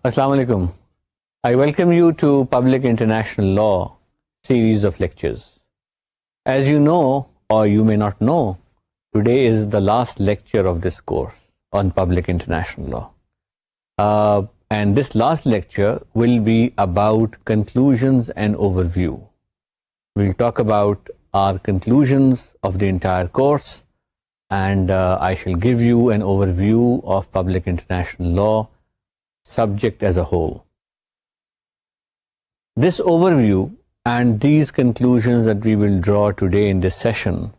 Assalamu alaikum. I welcome you to Public International Law series of lectures. As you know, or you may not know, today is the last lecture of this course on Public International Law. And this last lecture will be about conclusions and overview. We'll talk about our conclusions of the entire course, and I shall give you an overview of Public International Law subject as a whole. This overview and these conclusions that we will draw today in this session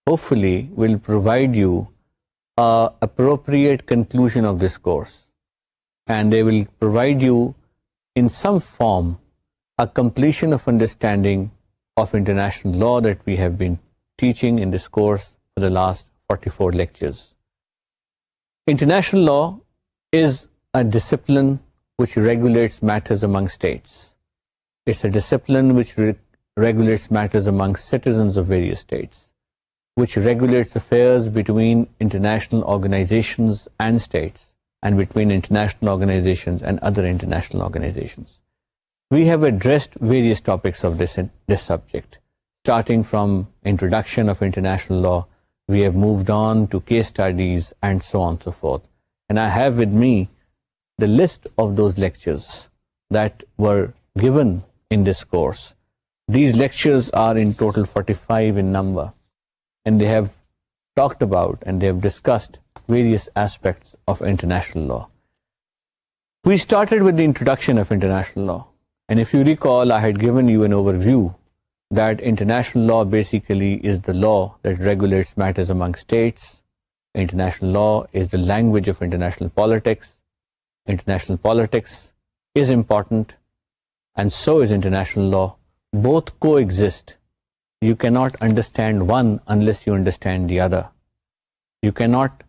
hopefully will provide you an appropriate conclusion of this course, and they will provide you in some form a completion of understanding of international law that we have been teaching in this course for the last 44 lectures. International law is a discipline which regulates matters among states. It's a discipline which regulates matters among citizens of various states, which regulates affairs between international organizations and states, and between international organizations and other international organizations. We have addressed various topics of this subject, starting from introduction of international law. We have moved on to case studies and so on and so forth. And I have with me the list of those lectures that were given in this course. These lectures are in total 45 in number, and they have talked about and they have discussed various aspects of international law. We started with the introduction of international law, and if you recall, I had given you an overview that international law basically is the law that regulates matters among states. International law is the language of international politics. International politics is important, and so is international law. Both coexist. You cannot understand one unless you understand the other. You cannot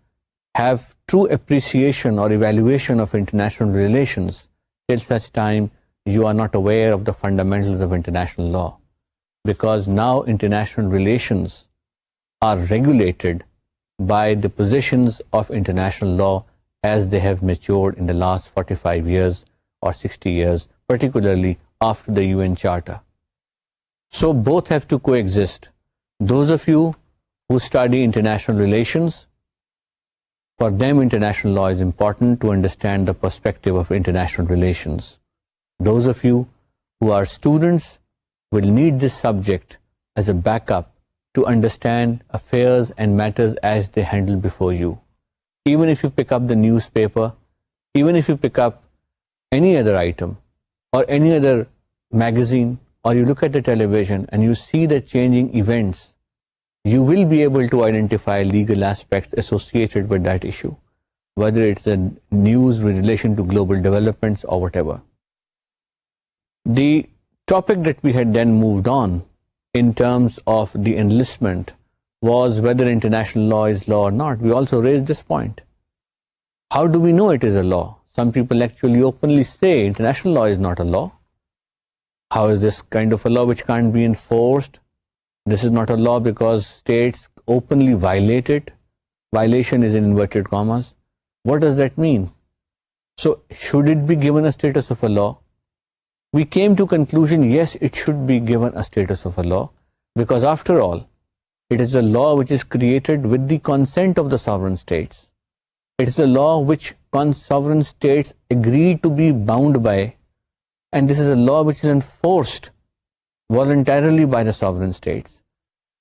have true appreciation or evaluation of international relations till such time you are not aware of the fundamentals of international law, because now international relations are regulated by the positions of international law as they have matured in the last 45 years or 60 years, particularly after the UN Charter. So both have to coexist. Those of you who study international relations, for them international law is important to understand the perspective of international relations. Those of you who are students will need this subject as a backup to understand affairs and matters as they handle before you. Even if you pick up the newspaper, even if you pick up any other item or any other magazine, or you look at the television and you see the changing events, you will be able to identify legal aspects associated with that issue, whether it's a news with relation to global developments or whatever. The topic that we had then moved on in terms of the enlistment was whether international law is law or not. We also raised this point. How do we know it is a law? Some people actually openly say international law is not a law. How is this kind of a law which can't be enforced? This is not a law because states openly violate it. Violation is in inverted commas. What does that mean? So should it be given a status of a law? We came to conclusion, yes, it should be given a status of a law, because after all, it is a law which is created with the consent of the sovereign states. It is a law which sovereign states agree to be bound by, and this is a law which is enforced voluntarily by the sovereign states.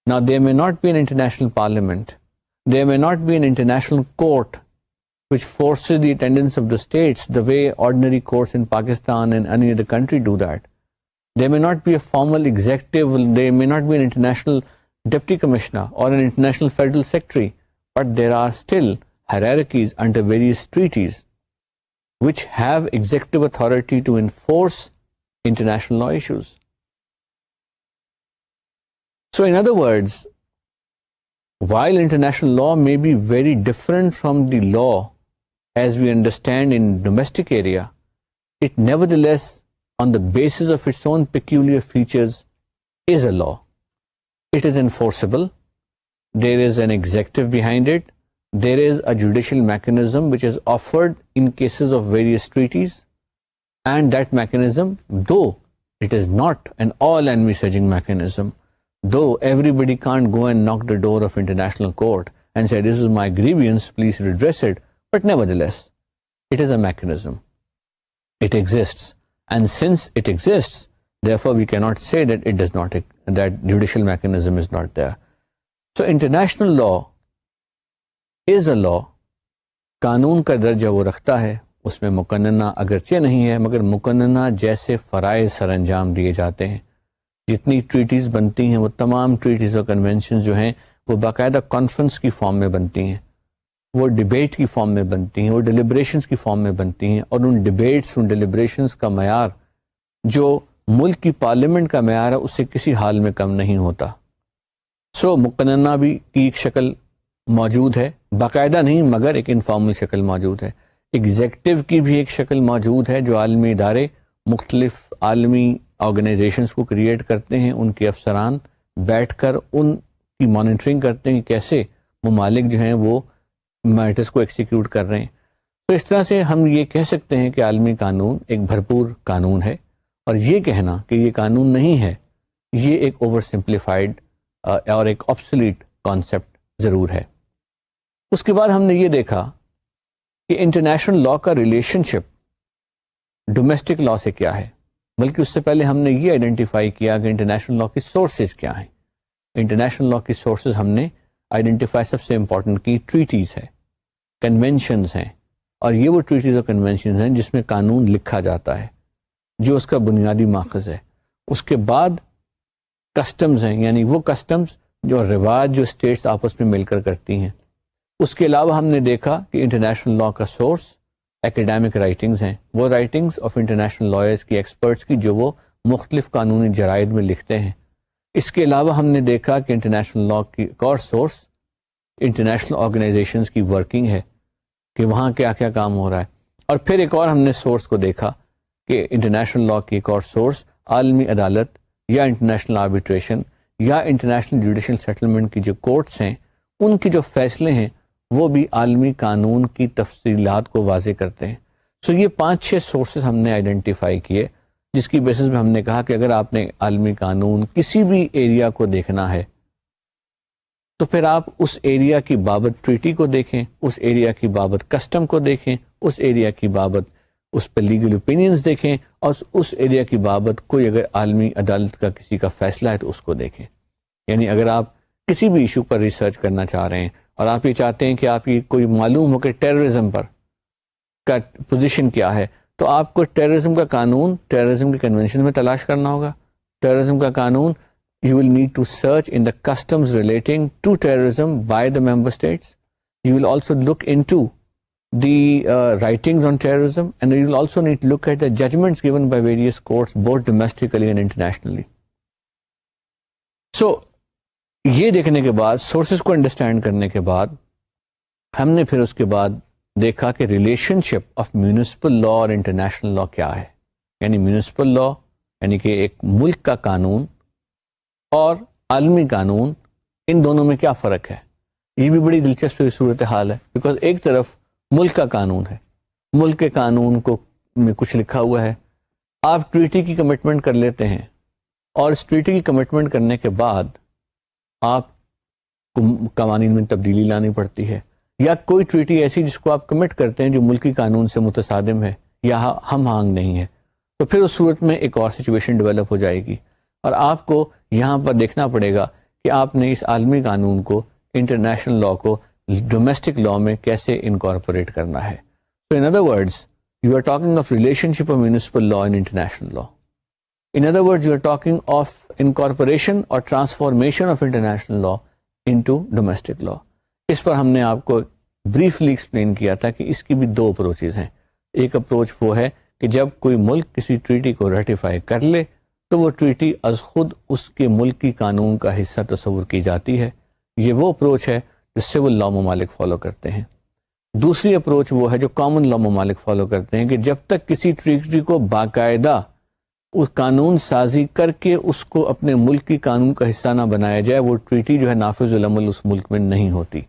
Now, there may not be an international parliament, there may not be an international court which forces the attendance of the states the way ordinary courts in Pakistan and any other country do that. There may not be a formal executive, there may not be an international deputy commissioner or an international federal secretary, but there are still hierarchies under various treaties which have executive authority to enforce international law issues. So in other words, while international law may be very different from the law as we understand in domestic area, it nevertheless, on the basis of its own peculiar features, is a law. It is enforceable. There is an executive behind it. There is a judicial mechanism which is offered in cases of various treaties. And that mechanism, though it is not an all-envisaging mechanism, though everybody can't go and knock the door of international court and say, this is my grievance, please redress it, but nevertheless, it is a mechanism. It exists. And since it exists, therefore we cannot say that it does not, that judicial mechanism is not there. So international law is a law. قانون کا درجہ وہ رکھتا ہے, اس میں مقننہ اگرچہ نہیں ہے مگر مقننہ جیسے فرائض سر انجام دیے جاتے ہیں. جتنی ٹریٹیز بنتی ہیں وہ تمام ٹریٹیز اور کنونشنز جو ہیں وہ باقاعدہ کانفرنس کی فارم میں بنتی ہیں, وہ ڈیبیٹ کی فارم میں بنتی ہیں, وہ ڈیلیبریشنز کی فارم میں بنتی ہیں, اور ان ڈیبیٹس ان ڈیلیبریشنز کا معیار جو ملک کی پارلیمنٹ کا معیار ہے اس سے کسی حال میں کم نہیں ہوتا. سو مقننہ بھی کی ایک شکل موجود ہے, باقاعدہ نہیں مگر ایک انفارمل شکل موجود ہے. ایگزیکٹو کی بھی ایک شکل موجود ہے جو عالمی ادارے مختلف عالمی آرگنائزیشنز کو کریٹ کرتے ہیں, ان کے افسران بیٹھ کر ان کی مانیٹرنگ کرتے ہیں کیسے ممالک جو ہیں وہ میٹرز کو ایکسیکیوٹ کر رہے ہیں. تو اس طرح سے ہم یہ کہہ سکتے ہیں کہ عالمی قانون ایک بھرپور قانون ہے, اور یہ کہنا کہ یہ قانون نہیں ہے یہ ایک اوور سمپلیفائڈ اور ایک آبسلیٹ کانسیپٹ ضرور ہے. اس کے بعد ہم نے یہ دیکھا کہ انٹرنیشنل لاء کا ریلیشن شپ ڈومیسٹک لاء سے کیا ہے, بلکہ اس سے پہلے ہم نے یہ آئیڈینٹیفائی کیا کہ انٹرنیشنل لاء کی سورسز کیا ہیں. انٹرنیشنل لاء کی سورسز ہم نے آئیڈینٹیفائی سب سے امپورٹنٹ کی ٹریٹیز ہے, کنونشنز ہیں, اور یہ وہ ٹریٹیز اور کنونشنز ہیں جس میں قانون لکھا جاتا ہے جو اس کا بنیادی ماخذ ہے. اس کے بعد کسٹمز ہیں, یعنی وہ کسٹمز جو رواج جو اسٹیٹس آپس میں مل کر کرتی ہیں. اس کے علاوہ ہم نے دیکھا کہ انٹرنیشنل لاء کا سورس ایکیڈیمک رائٹنگز ہیں, وہ رائٹنگز آف انٹرنیشنل لائرز کی, ایکسپرٹس کی, جو وہ مختلف قانونی جرائد میں لکھتے ہیں. اس کے علاوہ ہم نے دیکھا کہ انٹرنیشنل لاء کی ایک اور سورس انٹرنیشنل آرگنائزیشنز کی ورکنگ ہے کہ وہاں کیا کیا کام ہو رہا ہے. اور پھر ایک اور ہم نے سورس کو دیکھا کہ انٹرنیشنل لاء کی ایک اور سورس عالمی عدالت یا انٹرنیشنل آربیٹریشن یا انٹرنیشنل جوڈیشل سیٹلمنٹ کی جو کورٹس ہیں ان کے جو فیصلے ہیں وہ بھی عالمی قانون کی تفصیلات کو واضح کرتے ہیں. سو یہ 5-6 سورسز ہم نے آئیڈینٹیفائی کیے جس کی بیسس میں ہم نے کہا کہ اگر آپ نے عالمی قانون کسی بھی ایریا کو دیکھنا ہے تو پھر آپ اس ایریا کی بابت ٹریٹی کو دیکھیں, اس ایریا کی بابت کسٹم کو دیکھیں, اس ایریا کی بابت اس پہ لیگل اوپینینز دیکھیں, اور اس ایریا کی بابت کوئی اگر عالمی عدالت کا کسی کا فیصلہ ہے تو اس کو دیکھیں. یعنی اگر آپ کسی بھی ایشو پر ریسرچ کرنا چاہ رہے ہیں اور آپ یہ چاہتے ہیں کہ آپ یہ کوئی معلوم ہو کہ ٹیررزم پر کا پوزیشن کیا ہے, تو آپ کو ٹیررزم کا قانون ٹیررزم کے کنونشن میں تلاش کرنا ہوگا. ٹیررزم کا قانون you will need to search in the customs relating to terrorism by the member states. You will also look into the writings on terrorism, and you will also need to look at the judgments given by various courts both domestically and internationally. So یہ دیکھنے کے بعد, sources کو understand کرنے کے بعد, ہم نے پھر اس کے بعد دیکھا کہ relation ship of municipal law اور انٹرنیشنل لاء کیا ہے. یعنی میونسپل لاء یعنی کہ ایک ملک کا قانون اور عالمی قانون, ان دونوں میں کیا فرق ہے. یہ بھی بڑی دلچسپ صورتحال ہے, بیکاز ایک طرف ملک کا قانون ہے, ملک کے قانون کو میں کچھ لکھا ہوا ہے, آپ ٹریٹی کی کمٹمنٹ کر لیتے ہیں, اور اس ٹریٹی کی کمٹمنٹ کرنے کے بعد آپ کو قوانین میں تبدیلی لانی پڑتی ہے, یا کوئی ٹریٹی ایسی جس کو آپ کمٹ کرتے ہیں جو ملکی قانون سے متصادم ہے یا ہم آہنگ نہیں ہے, تو پھر اس صورت میں ایک اور سچویشن ڈیولپ ہو جائے گی, اور آپ کو یہاں پر دیکھنا پڑے گا کہ آپ نے اس عالمی قانون کو انٹرنیشنل لاء کو ڈومیسٹک لاء میں کیسے انکارپوریٹ کرنا ہے. So in other words, you are talking of relationship of municipal law and international law. In other words, you are talking of incorporation or transformation of international law into domestic law. اس پر ہم نے آپ کو briefly explain کیا تھا کہ اس کی بھی 2 approaches ہیں. ایک اپروچ وہ ہے کہ جب کوئی ملک کسی ٹریٹی کو ریٹیفائی کر لے تو وہ ٹریٹی از خود اس کے ملک کی قانون کا حصہ تصور کی جاتی ہے. یہ وہ اپروچ ہے جو سول لاء ممالک فالو کرتے ہیں. دوسری اپروچ وہ ہے جو کامن لاء ممالک فالو کرتے ہیں کہ جب تک کسی ٹریٹی کو باقاعدہ اس قانون سازی کر کے اس کو اپنے ملک کی قانون کا حصہ نہ بنایا جائے, وہ ٹریٹی جو ہے نافذ العمل اس ملک میں نہیں ہوتی.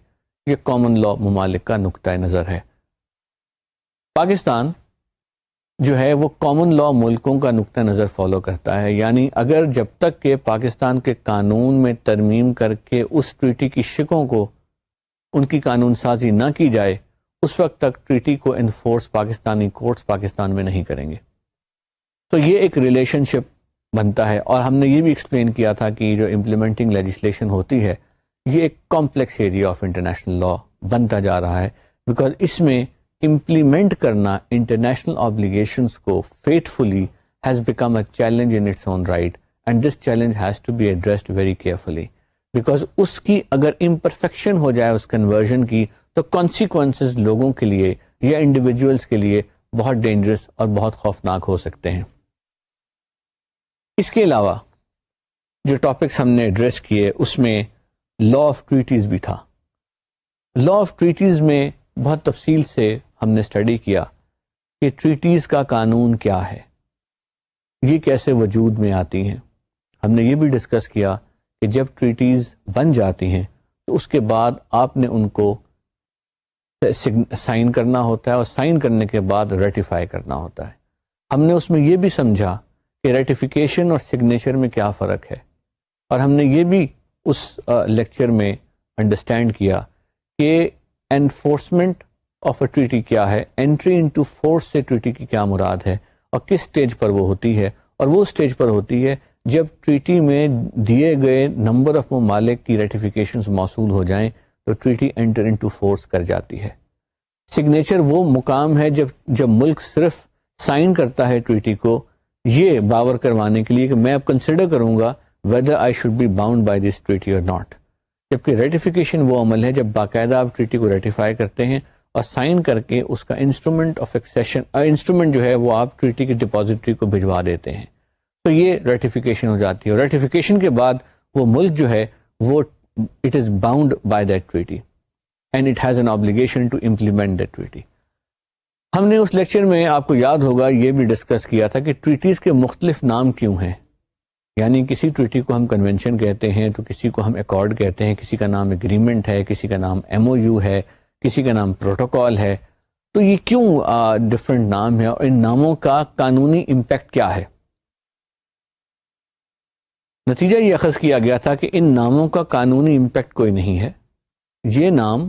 یہ کامن لاء ممالک کا نقطہ نظر ہے. پاکستان جو ہے وہ کامن لا ملکوں کا نقطہ نظر فالو کرتا ہے. یعنی اگر جب تک کہ پاکستان کے قانون میں ترمیم کر کے اس ٹریٹی کی شقوں کو ان کی قانون سازی نہ کی جائے, اس وقت تک ٹریٹی کو انفورس پاکستانی کورٹس پاکستان میں نہیں کریں گے. تو یہ ایک ریلیشن شپ بنتا ہے. اور ہم نے یہ بھی ایکسپلین کیا تھا کہ جو امپلیمنٹنگ لیجسلیشن ہوتی ہے یہ ایک کمپلیکس ایریا آف انٹرنیشنل لا بنتا جا رہا ہے, بیکاز اس میں امپلیمنٹ کرنا انٹرنیشنل آبلیگیشنس کو faithfully has become a challenge in its own right, and this challenge has to be addressed very carefully, because اس کی اگر امپرفیکشن ہو جائے اس کنورژن کی تو کانسیکوینسز لوگوں کے لیے یا انڈیویجولس کے لیے بہت ڈینجرس اور بہت خوفناک ہو سکتے ہیں. اس کے علاوہ جو ٹاپکس ہم نے ایڈریس کیے اس میں لا آف ٹریٹیز بھی تھا. لا آف ٹریٹیز میں بہت تفصیل سے ہم نے اسٹڈی کیا کہ ٹریٹیز کا قانون کیا ہے, یہ کیسے وجود میں آتی ہیں. ہم نے یہ بھی ڈسکس کیا کہ جب ٹریٹیز بن جاتی ہیں تو اس کے بعد آپ نے ان کو سائن کرنا ہوتا ہے, اور سائن کرنے کے بعد ریٹیفائی کرنا ہوتا ہے. ہم نے اس میں یہ بھی سمجھا کہ ریٹیفیکیشن اور سگنیچر میں کیا فرق ہے, اور ہم نے یہ بھی اس لیکچر میں انڈرسٹینڈ کیا کہ انفورسمنٹ آف اے ٹریٹی کیا ہے, انٹری انٹو فورس سے ٹریٹی کی کیا مراد ہے, اور کس سٹیج پر وہ ہوتی ہے. اور وہ سٹیج پر ہوتی ہے جب ٹریٹی میں دیے گئے نمبر آف ممالک کی ریٹیفیکیشنز موصول ہو جائیں تو ٹریٹی انٹر انٹو فورس کر جاتی ہے. سگنیچر وہ مقام ہے جب ملک صرف سائن کرتا ہے ٹریٹی کو یہ باور کروانے کے لیے کہ میں اب کنسیڈر کروں گا whether I should be bound by this treaty or not. جبکہ ریٹیفیکیشن وہ عمل ہے جب باقاعدہ آپ ٹریٹی کو ریٹیفائی کرتے ہیں اور سائن کر کے اس کا انسٹرومنٹ آف ایکسیشن انسٹرومنٹ جو ہے وہ آپ ٹریٹی کی ڈپازیٹری کو بھجوا دیتے ہیں, تو یہ ریٹیفیکیشن ہو جاتی ہے. اور ریٹیفیکیشن کے بعد وہ ملک جو ہے وہ it is bound by that treaty and it has an obligation to implement that treaty. ہم نے اس لیکچر میں آپ کو یاد ہوگا یہ بھی ڈسکس کیا تھا کہ ٹریٹیز کے مختلف نام کیوں ہیں. یعنی کسی ٹریٹی کو ہم کنونشن کہتے ہیں, تو کسی کو ہم ایکارڈ کہتے ہیں, کسی کا نام ایگریمنٹ ہے, کسی کا نام MOU ہے, کسی کا نام پروٹوکول ہے. تو یہ کیوں ڈفرینٹ نام ہے, اور ان ناموں کا قانونی امپیکٹ کیا ہے؟ نتیجہ یہ اخذ کیا گیا تھا کہ ان ناموں کا قانونی امپیکٹ کوئی نہیں ہے. یہ نام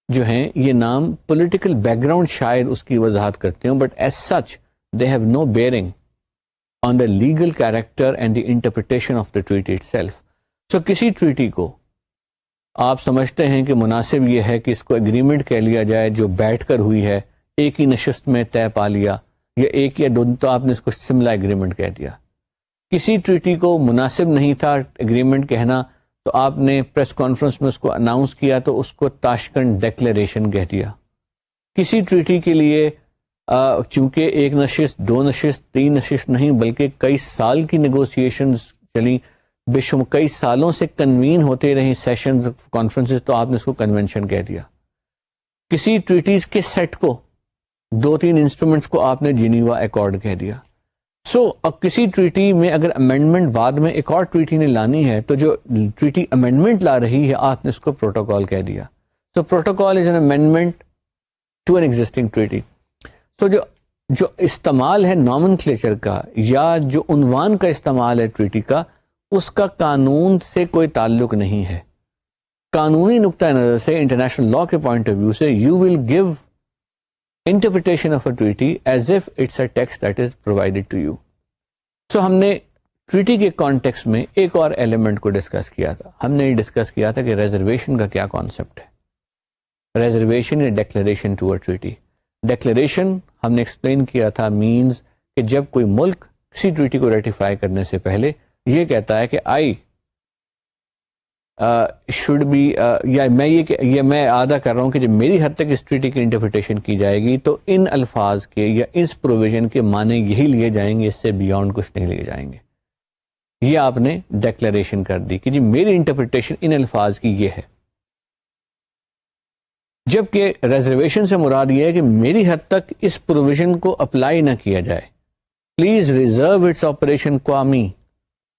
جو ہیں یہ نام پولیٹیکل بیک گراؤنڈ شاید اس کی وضاحت کرتے ہوں, but as such they have no bearing on the legal character and the interpretation of the treaty itself. So کسی ٹریٹی کو آپ سمجھتے ہیں کہ مناسب یہ ہے کہ اس کو اگریمنٹ کہہ لیا جائے جو بیٹھ کر ہوئی ہے, ایک ہی نشست میں طے پا لیا, یا ایک یا دو, تو آپ نے اس کو سملا اگریمنٹ کہہ دیا. کسی ٹریٹی کو مناسب نہیں تھا اگریمنٹ کہنا, تو آپ نے پریس کانفرنس میں اس کو اناؤنس کیا تو اس کو تاشکنڈ ڈیکلیریشن کہہ دیا. کسی ٹریٹی کے لیے چونکہ ایک نشست, دو نشست, تین نشست نہیں بلکہ کئی سال کی نیگوسیشنز چلیں, کئی سالوں سے کنوین ہوتے رہیں سیشنز, کانفرنسز, تو آپ نے اس کو کنونشن کہہ دیا. کسی ٹریٹیز کے سیٹ کو, دو تین انسٹرومنٹس کو آپ نے جنیوا ایکارڈ کہہ دیا. اب کسی ٹریٹی میں اگر امینڈمنٹ بعد میں ایک اور ٹریٹی نے لانی ہے تو جو ٹریٹی امینڈمنٹ لا رہی ہے آپ نے اس کو پروٹوکول کہہ دیا. Protocol is an amendment to an existing treaty. جو استعمال ہے نومنکلیچر کا یا جو عنوان کا استعمال ہے ٹریٹی کا, اس کا قانون سے کوئی تعلق نہیں ہے. قانونی نقطۂ نظر سے, انٹرنیشنل لا کے پوائنٹ آف ویو سے, you will give interpretation of a treaty as if it's a text that is provided to you. ہم نے ٹریٹی کے کانٹیکسٹ میں ایک اور ایلیمنٹ کو ڈسکس کیا تھا. ہم نے یہ ڈسکس کیا تھا کہ ریزرویشن کا کیا کانسیپٹ ہے. ریزرویشن یا declaration to a treaty. Declaration ہم نے ایکسپلین کیا تھا مینز کہ جب کوئی ملک کسی ٹریٹی کو ریٹیفائی کرنے سے پہلے یہ کہتا ہے کہ آئی شوڈ بی, یا میں ادا کر رہا ہوں کہ جب میری حد تک اس ٹریٹی کی انٹرپریٹیشن کی جائے گی تو ان الفاظ کے یا اس پروویژن کے معنی یہی لیے جائیں گے, اس سے بیونڈ کچھ نہیں لیے جائیں گے. یہ آپ نے ڈیکلیریشن کر دی کہ جی میری انٹرپریٹیشن ان الفاظ کی یہ ہے. جبکہ ریزرویشن سے مراد یہ ہے کہ میری حد تک اس پروویژن کو اپلائی نہ کیا جائے. Please reserve its operation qua me.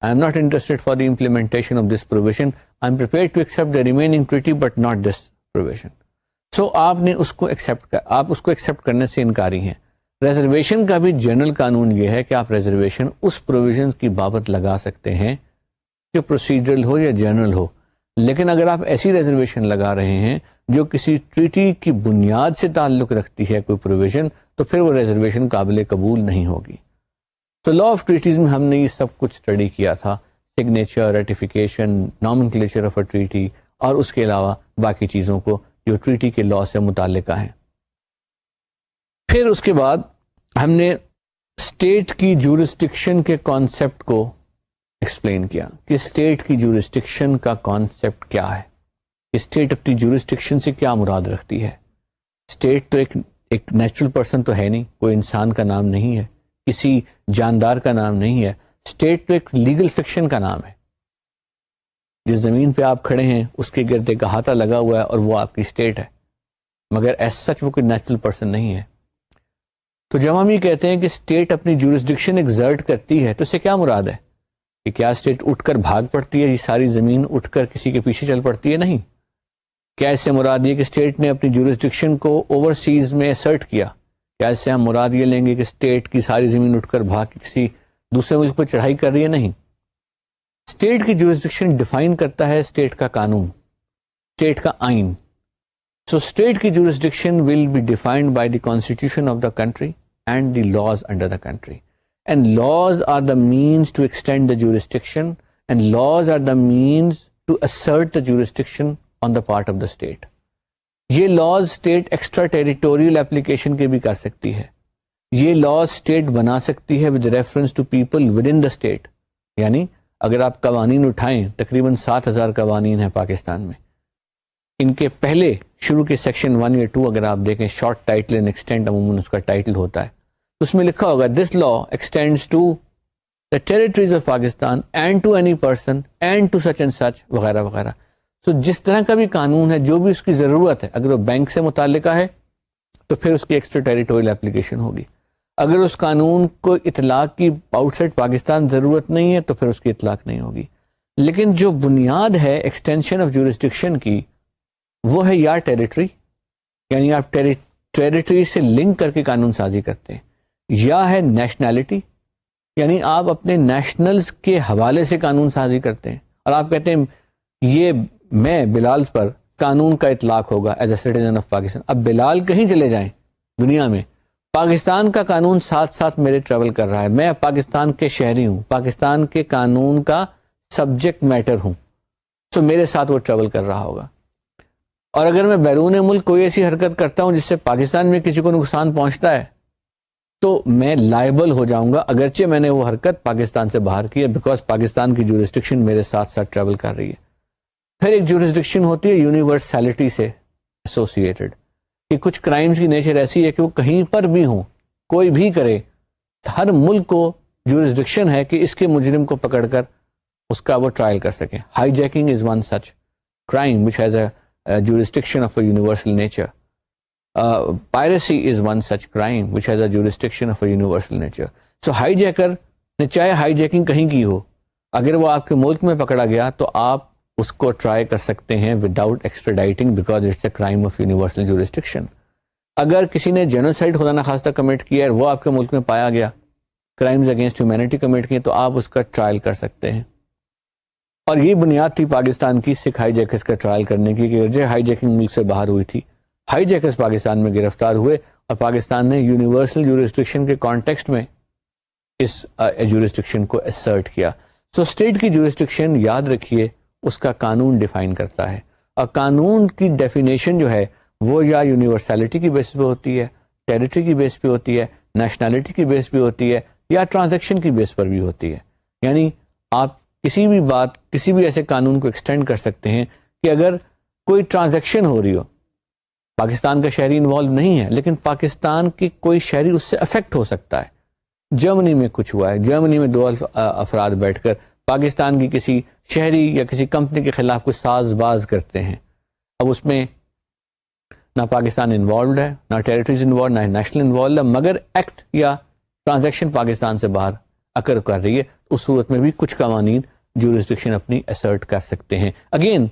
I am not interested for the implementation of this provision. I am prepared to accept the remaining treaty but not this provision. آپ نے اس کو ایکسیپٹ کرنے سے انکاری ہیں. ریزرویشن کا بھی جنرل قانون یہ ہے کہ آپ ریزرویشن اس پروویژنس کی بابت لگا سکتے ہیں جو پروسیجرل ہو یا جنرل ہو، لیکن اگر آپ ایسی ریزرویشن لگا رہے ہیں جو کسی ٹریٹی کی بنیاد سے تعلق رکھتی ہے کوئی پروویژن، تو پھر وہ ریزرویشن قابل قبول نہیں ہوگی. تو لا آف ٹریٹیز میں ہم نے یہ سب کچھ اسٹڈی کیا تھا، signature, ratification, nomenclature of a treaty, اور اس کے علاوہ باقی چیزوں کو جو ٹریٹی کے لا سے متعلقہ ہیں. پھر اس کے بعد ہم نے اسٹیٹ کی جورسڈکشن کے کانسیپٹ کو ایکسپلین کیا کہ اسٹیٹ کی جورسڈکشن کا کانسیپٹ کیا ہے، اسٹیٹ اپنی جورسڈکشن سے کیا مراد رکھتی ہے. اسٹیٹ تو ایک نیچرل پرسن تو ہے نہیں، کوئی انسان کا نام نہیں ہے، کسی جاندار کا نام نہیں ہے. اسٹیٹ تو ایک لیگل فکشن کا نام ہے. جس زمین پہ آپ کھڑے ہیں اس کے گرد ایک احاطہ لگا ہوا ہے اور وہ آپ کی اسٹیٹ ہے، مگر ایز سچ وہ کوئی نیچرل پرسن نہیں ہے. تو جب ہم یہ کہتے ہیں کہ اسٹیٹ اپنی جورسڈکشن ایگزرٹ کرتی ہے تو اس سے کیا مراد ہے؟ کہ کیا اسٹیٹ اٹھ کر بھاگ پڑتی ہے، یہ ساری زمین اٹھ کر کسی کے پیچھے چل پڑتی ہے؟ نہیں. کیا اس سے مراد یہ کہ اسٹیٹ نے اپنی جورسڈکشن کو اوورسیز میں اسرٹ کیا؟ کیا اس سے ہم مراد یہ لیں گے کہ اسٹیٹ کی ساری زمین اٹھ کر بھاگ کے کسی دوسرے ملک پر چڑھائی کر رہی ہے؟ نہیں. اسٹیٹ کی جورسڈکشن ڈیفائن کرتا ہے اسٹیٹ کا قانون، اسٹیٹ کا آئین. سو اسٹیٹ کی jurisdiction will be defined by the constitution of the country and the laws under the country. And laws are the means to extend the jurisdiction, and laws are the means to assert the jurisdiction on the part of the state. یہ laws state extra territorial application کے بھی کر سکتی ہے. یہ laws state بنا سکتی ہے with reference to people within the state. یعنی اگر آپ قوانین اٹھائیں، تقریباً 7,000 قوانین ہیں پاکستان میں. ان کے پہلے شروع کے سیکشن 1 یا 2 اگر آپ دیکھیں، شارٹ ٹائٹل اینڈ ایکسٹینڈ عموماً اس کا ٹائٹل ہوتا ہے، اس میں لکھا ہوگا this law extends to the territories of Pakistan and to any person and to such and such وغیرہ وغیرہ. تو جس طرح کا بھی قانون ہے، جو بھی اس کی ضرورت ہے، اگر وہ بینک سے متعلقہ ہے تو پھر اس کی ایکسٹرا ٹیریٹوریل اپلیکیشن ہوگی. اگر اس قانون کو اطلاق کی آؤٹ سائڈ پاکستان ضرورت نہیں ہے تو پھر اس کی اطلاق نہیں ہوگی. لیکن جو بنیاد ہے ایکسٹینشن آف جورسڈکشن کی، وہ ہے یا ٹیریٹری، یعنی آپ ٹیریٹری سے لنک کر کے قانون سازی کرتے ہیں، یا ہے نیشنلٹی، یعنی آپ اپنے نیشنلز کے حوالے سے قانون سازی کرتے ہیں اور آپ کہتے ہیں یہ میں بلال پر قانون کا اطلاق ہوگا as a citizen of Pakistan. اب بلال کہیں چلے جائیں دنیا میں، پاکستان کا قانون ساتھ ساتھ میرے ٹریول کر رہا ہے، میں پاکستان کے شہری ہوں، پاکستان کے قانون کا سبجیکٹ میٹر ہوں، تو میرے ساتھ وہ ٹریول کر رہا ہوگا. اور اگر میں بیرون ملک کوئی ایسی حرکت کرتا ہوں جس سے پاکستان میں کسی کو نقصان پہنچتا ہے تو میں لائبل ہو جاؤں گا، اگرچہ میں نے وہ حرکت پاکستان سے باہر کی ہے، بیکاز پاکستان کی جورسڈکشن میرے ساتھ ساتھ ٹریول کر رہی ہے. پھر ایک جورسڈکشن ہوتی ہے یونیورسلٹی سے ایسوسیٹڈ، کہ کچھ کرائمز کی نیچر ایسی ہے کہ وہ کہیں پر بھی ہوں، کوئی بھی کرے، ہر ملک کو جورسڈکشن ہے کہ اس کے مجرم کو پکڑ کر اس کا وہ ٹرائل کر سکیں. High jacking is one such crime which has a jurisdiction of a universal nature. Piracy is one such crime which has a jurisdiction of a universal nature. So hijacker نے چاہے ہائی جیکنگ کہیں کی ہو، اگر وہ آپ کے ملک میں پکڑا گیا تو آپ اس کو ٹرائی کر سکتے ہیں without extraditing because it's a crime of universal jurisdiction. اگر کسی نے جینوسائڈ خدا نخواستہ کمٹ کیا ہے، وہ آپ کے ملک میں پایا گیا، کرائمز اگینسٹ ہیومینٹی کمٹ کیے، تو آپ اس کا ٹرائل کر سکتے ہیں. اور یہ بنیاد تھی پاکستان کی سکھ ہائی جیکرز کا ٹرائل کرنے کی، کہ ہائی جیکنگ ملک سے باہر ہوئی تھی، ہائی جیکرز پاکستان میں گرفتار ہوئے اور پاکستان نے یونیورسل جورسڈکشن کے کانٹیکسٹ میں اس جورسڈکشن کو اسرٹ کیا. سو اسٹیٹ کی جورسڈکشن یاد رکھیے اس کا قانون ڈیفائن کرتا ہے، اور قانون کی ڈیفینیشن جو ہے وہ یا یونیورسلٹی کی بیس پہ ہوتی ہے، ٹیریٹری کی بیس پہ ہوتی ہے، نیشنلٹی کی بیس پہ ہوتی ہے، یا ٹرانزیکشن کی بیس پر بھی ہوتی ہے. یعنی آپ کسی بھی بات، کسی بھی ایسے قانون کو ایکسٹینڈ کر سکتے ہیں کہ اگر کوئی ٹرانزیکشن ہو رہی ہو، پاکستان کا شہری انوالو نہیں ہے لیکن پاکستان کی کوئی شہری اس سے افیکٹ ہو سکتا ہے. جرمنی میں کچھ ہوا ہے، جرمنی میں 2 افراد بیٹھ کر پاکستان کی کسی شہری یا کسی کمپنی کے خلاف کچھ ساز باز کرتے ہیں. اب اس میں نہ پاکستان انوالوڈ ہے، نہ ٹیریٹریز انوالوڈ، نہ نیشنل انوالوڈ ہے، مگر ایکٹ یا ٹرانزیکشن پاکستان سے باہر اکر کر رہی ہے، اس صورت میں بھی کچھ قوانین جورسڈکشن اپنی اسرٹ کر سکتے ہیں. اگین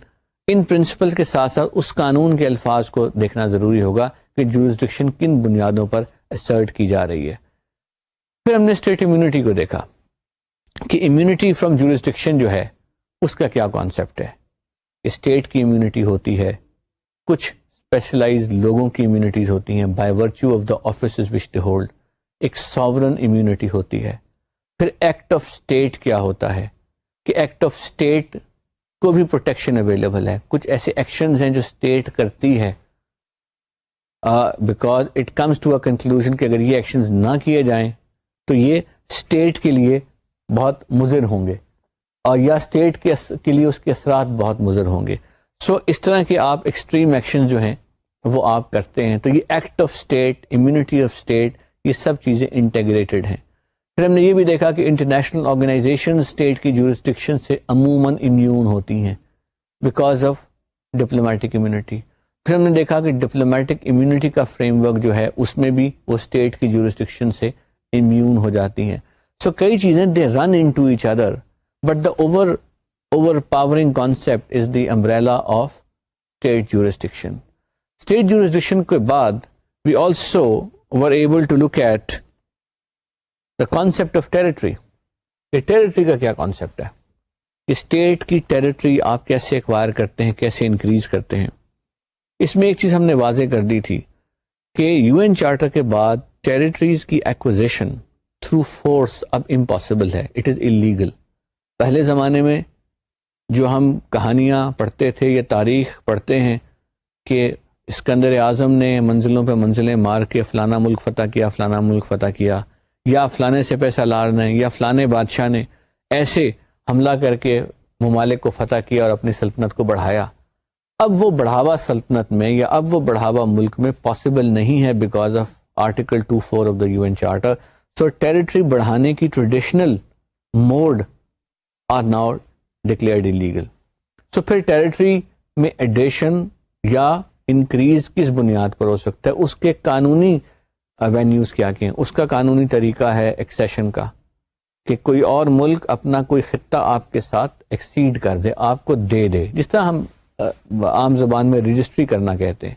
ان پرنسپل کے ساتھ ساتھ اس قانون کے الفاظ کو دیکھنا ضروری ہوگا کہ جورسڈکشن کن بنیادوں پر اسرٹ کی جا رہی ہے. پھر ہم نے اسٹیٹ امیونٹی کو دیکھا کہ امیونٹی فرام جورسڈکشن جو ہے اس کا کیا کانسیپٹ ہے. اسٹیٹ کی امیونٹی ہوتی ہے, کچھ اسپیشلائز لوگوں کی امیونٹیز ہوتی ہیں by virtue of the offices which they hold, ایک ساورن امیونٹی ہوتی ہے. پھر ایکٹ آف اسٹیٹ کیا ہوتا ہے کہ ایکٹ آف اسٹیٹ کو بھی پروٹیکشن اویلیبل ہے. کچھ ایسے ایکشنز ہیں جو اسٹیٹ کرتی ہے because it comes to a conclusion کہ اگر یہ ایکشنز نہ کیے جائیں تو یہ اسٹیٹ کے لیے بہت مضر ہوں گے, اور یا اسٹیٹ کے لیے اس کے اثرات بہت مضر ہوں گے. سو اس طرح کے آپ ایکسٹریم ایکشن جو ہیں وہ آپ کرتے ہیں. تو یہ act of state, immunity of state, یہ سب چیزیں انٹیگریٹڈ ہیں. پھر ہم نے یہ بھی دیکھا کہ انٹرنیشنل آرگنائزیشن اسٹیٹ کی جورسڈکشن سے عموماً امیون ہوتی ہیں بیکاز آف ڈپلومیٹک امیونٹی. پھر ہم نے دیکھا کہ ڈپلومیٹک امیونٹی کا فریم ورک جو ہے اس میں بھی وہ اسٹیٹ کی جورسڈکشن سے امیون ہو جاتی ہیں. سو کئی چیزیں they run into each other, but the overpowering concept is the umbrella of state jurisdiction. State jurisdiction کے بعد we also were able to look at the concept of territory. یہ territory کا کیا concept ہے, state کی territory آپ کیسے acquire کرتے ہیں, کیسے انکریز کرتے ہیں. اس میں ایک چیز ہم نے واضح کر دی تھی کہ یو این چارٹر کے بعد ٹیریٹریز کی ایکوزیشن تھرو فورس اب امپاسبل ہے, اٹ از illegal. پہلے زمانے میں جو ہم کہانیاں پڑھتے تھے یا تاریخ پڑھتے ہیں کہ اسکندر اعظم نے منزلوں پہ منزلیں مار کے فلانا ملک فتح کیا, فلانا ملک فتح کیا, یا فلانے سپہ سالار نے یا فلانے بادشاہ نے ایسے حملہ کر کے ممالک کو فتح کیا اور اپنی سلطنت کو بڑھایا. اب وہ بڑھاوا سلطنت میں یا اب وہ بڑھاوا ملک میں پاسبل نہیں ہے because of article 24 of the U N charter. So territory بڑھانے کی traditional mode are now declared illegal. So پھر ٹیریٹری میں ایڈیشن یا انکریز کس بنیاد پر ہو سکتا ہے, اس کے قانونی وینیوز کیا ہیں. اس کا قانونی طریقہ ہے ایکسیشن کا, کہ کوئی اور ملک اپنا کوئی خطہ آپ کے ساتھ ایکسیڈ کر دے, آپ کو دے دے, جس طرح ہم عام زبان میں رجسٹری کرنا کہتے ہیں.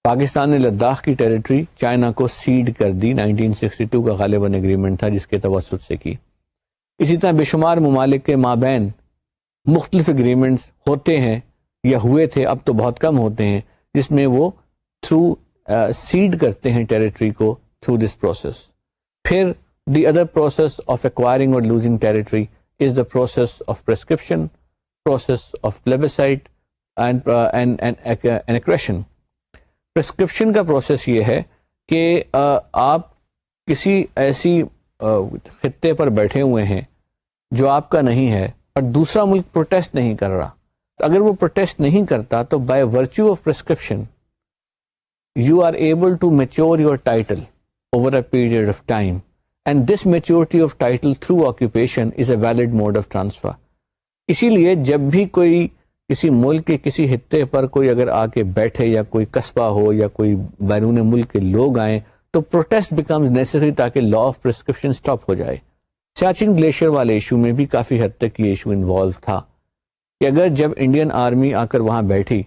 پاکستان نے لداخ کی ٹیریٹری چائنا کو سیڈ کر دی, 1962 کا غالباً ایگریمنٹ تھا جس کے توسط سے کی. اسی طرح بے شمار ممالک کے مابین مختلف ایگریمنٹس ہوتے ہیں یا ہوئے تھے, اب تو بہت کم ہوتے ہیں, جس میں وہ تھرو سیڈ کرتے ہیں ٹیریٹری کو تھرو دس پروسیس. پھر the other process of acquiring اور losing territory is the process of prescription, process of plebiscite and accretion. Prescription کا پروسیس یہ ہے کہ آپ کسی ایسی خطے پر بیٹھے ہوئے ہیں جو آپ کا نہیں ہے اور دوسرا ملک پروٹیسٹ نہیں کر رہا. اگر وہ پروٹیسٹ نہیں کرتا تو by virtue of prescription you are able to mature your title over a period of time, and this maturity of title through occupation is a valid mode of transfer. اسی لیے جب بھی کوئی کسی ملک کے کسی خطے پر کوئی اگر آ کے بیٹھے یا کوئی قصبہ ہو یا کوئی بیرون ملک کے لوگ آئیں تو پروٹیسٹ بیکمز نیسیسری تاکہ لا آف پرسکرپشن اسٹاپ ہو جائے. سیاچن گلیشیئر والے ایشو میں بھی کافی حد تک یہ ایشو انوالو تھا کہ اگر جب انڈین آرمی آ کر وہاں بیٹھی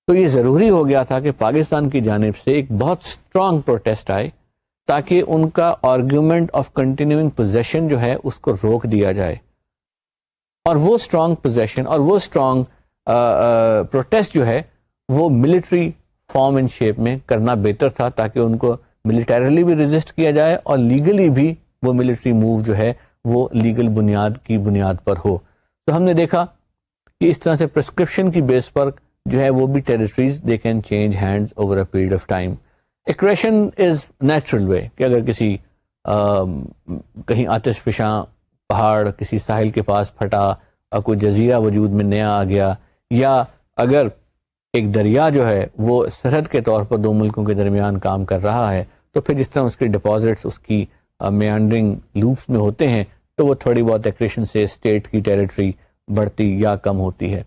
تو یہ ضروری ہو گیا تھا کہ پاکستان کی جانب سے ایک بہت اسٹرانگ پروٹیسٹ آئے تاکہ ان کا آرگیومنٹ آف کنٹینیوئنگ پوزیشن جو ہے اس کو روک دیا جائے. اور وہ اسٹرانگ پوزیشن اور وہ اسٹرانگ پروٹیسٹ جو ہے وہ ملٹری فارم اینڈ شیپ میں کرنا بہتر تھا تاکہ ان کو ملیٹریلی بھی ریزسٹ کیا جائے اور لیگلی بھی وہ ملٹری موو جو ہے وہ لیگل بنیاد پر ہو. تو ہم نے دیکھا کہ اس طرح سے پرسکرپشن کی بیس پر جو ہے وہ بھی territories they can change hands over a period of time. Accretion is natural way کہ اگر کسی کہیں آتش فشاں پہاڑ کسی ساحل کے پاس پھٹا اور کوئی جزیرہ وجود میں نیا آ گیا, یا اگر ایک دریا جو ہے وہ سرحد کے طور پر دو ملکوں کے درمیان کام کر رہا ہے تو پھر جس طرح اس کے ڈپازٹس اس کی میانڈرنگ لوپس میں ہوتے ہیں تو وہ تھوڑی بہت ایکریشن سے اسٹیٹ کی ٹیریٹری بڑھتی یا کم ہوتی ہے.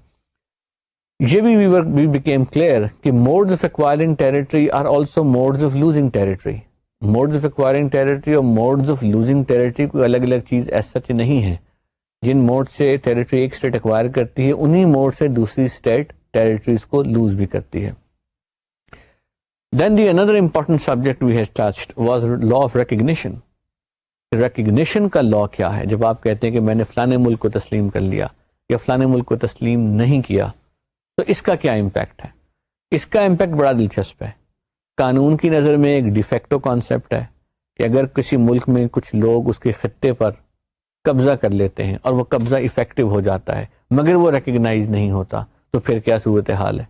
یہ بھی we became clear کہ modes of acquiring territory are also modes of losing territory. modes of acquiring territory اور modes of losing territory کوئی الگ الگ چیز ایسا سچ نہیں ہے. جن موڈ سے ٹیریٹری ایک اسٹیٹ ایکوائر کرتی ہے انہی موڈ سے دوسری اسٹیٹ ٹیریٹریز کو لوز بھی کرتی ہے. Then the another important subject we had touched was law of recognition. Recognition کا لا کیا ہے؟ جب آپ کہتے ہیں کہ میں نے فلانے ملک کو تسلیم کر لیا یا فلانے ملک کو تسلیم نہیں کیا تو اس کا کیا امپیکٹ ہے؟ اس کا امپیکٹ بڑا دلچسپ ہے. قانون کی نظر میں ایک ڈیفیکٹو کانسیپٹ ہے کہ اگر کسی ملک میں کچھ لوگ اس کے خطے پر قبضہ کر لیتے ہیں اور وہ قبضہ ایفیکٹو ہو جاتا ہے مگر وہ ریکگنائز نہیں ہوتا تو پھر کیا صورتحال ہے؟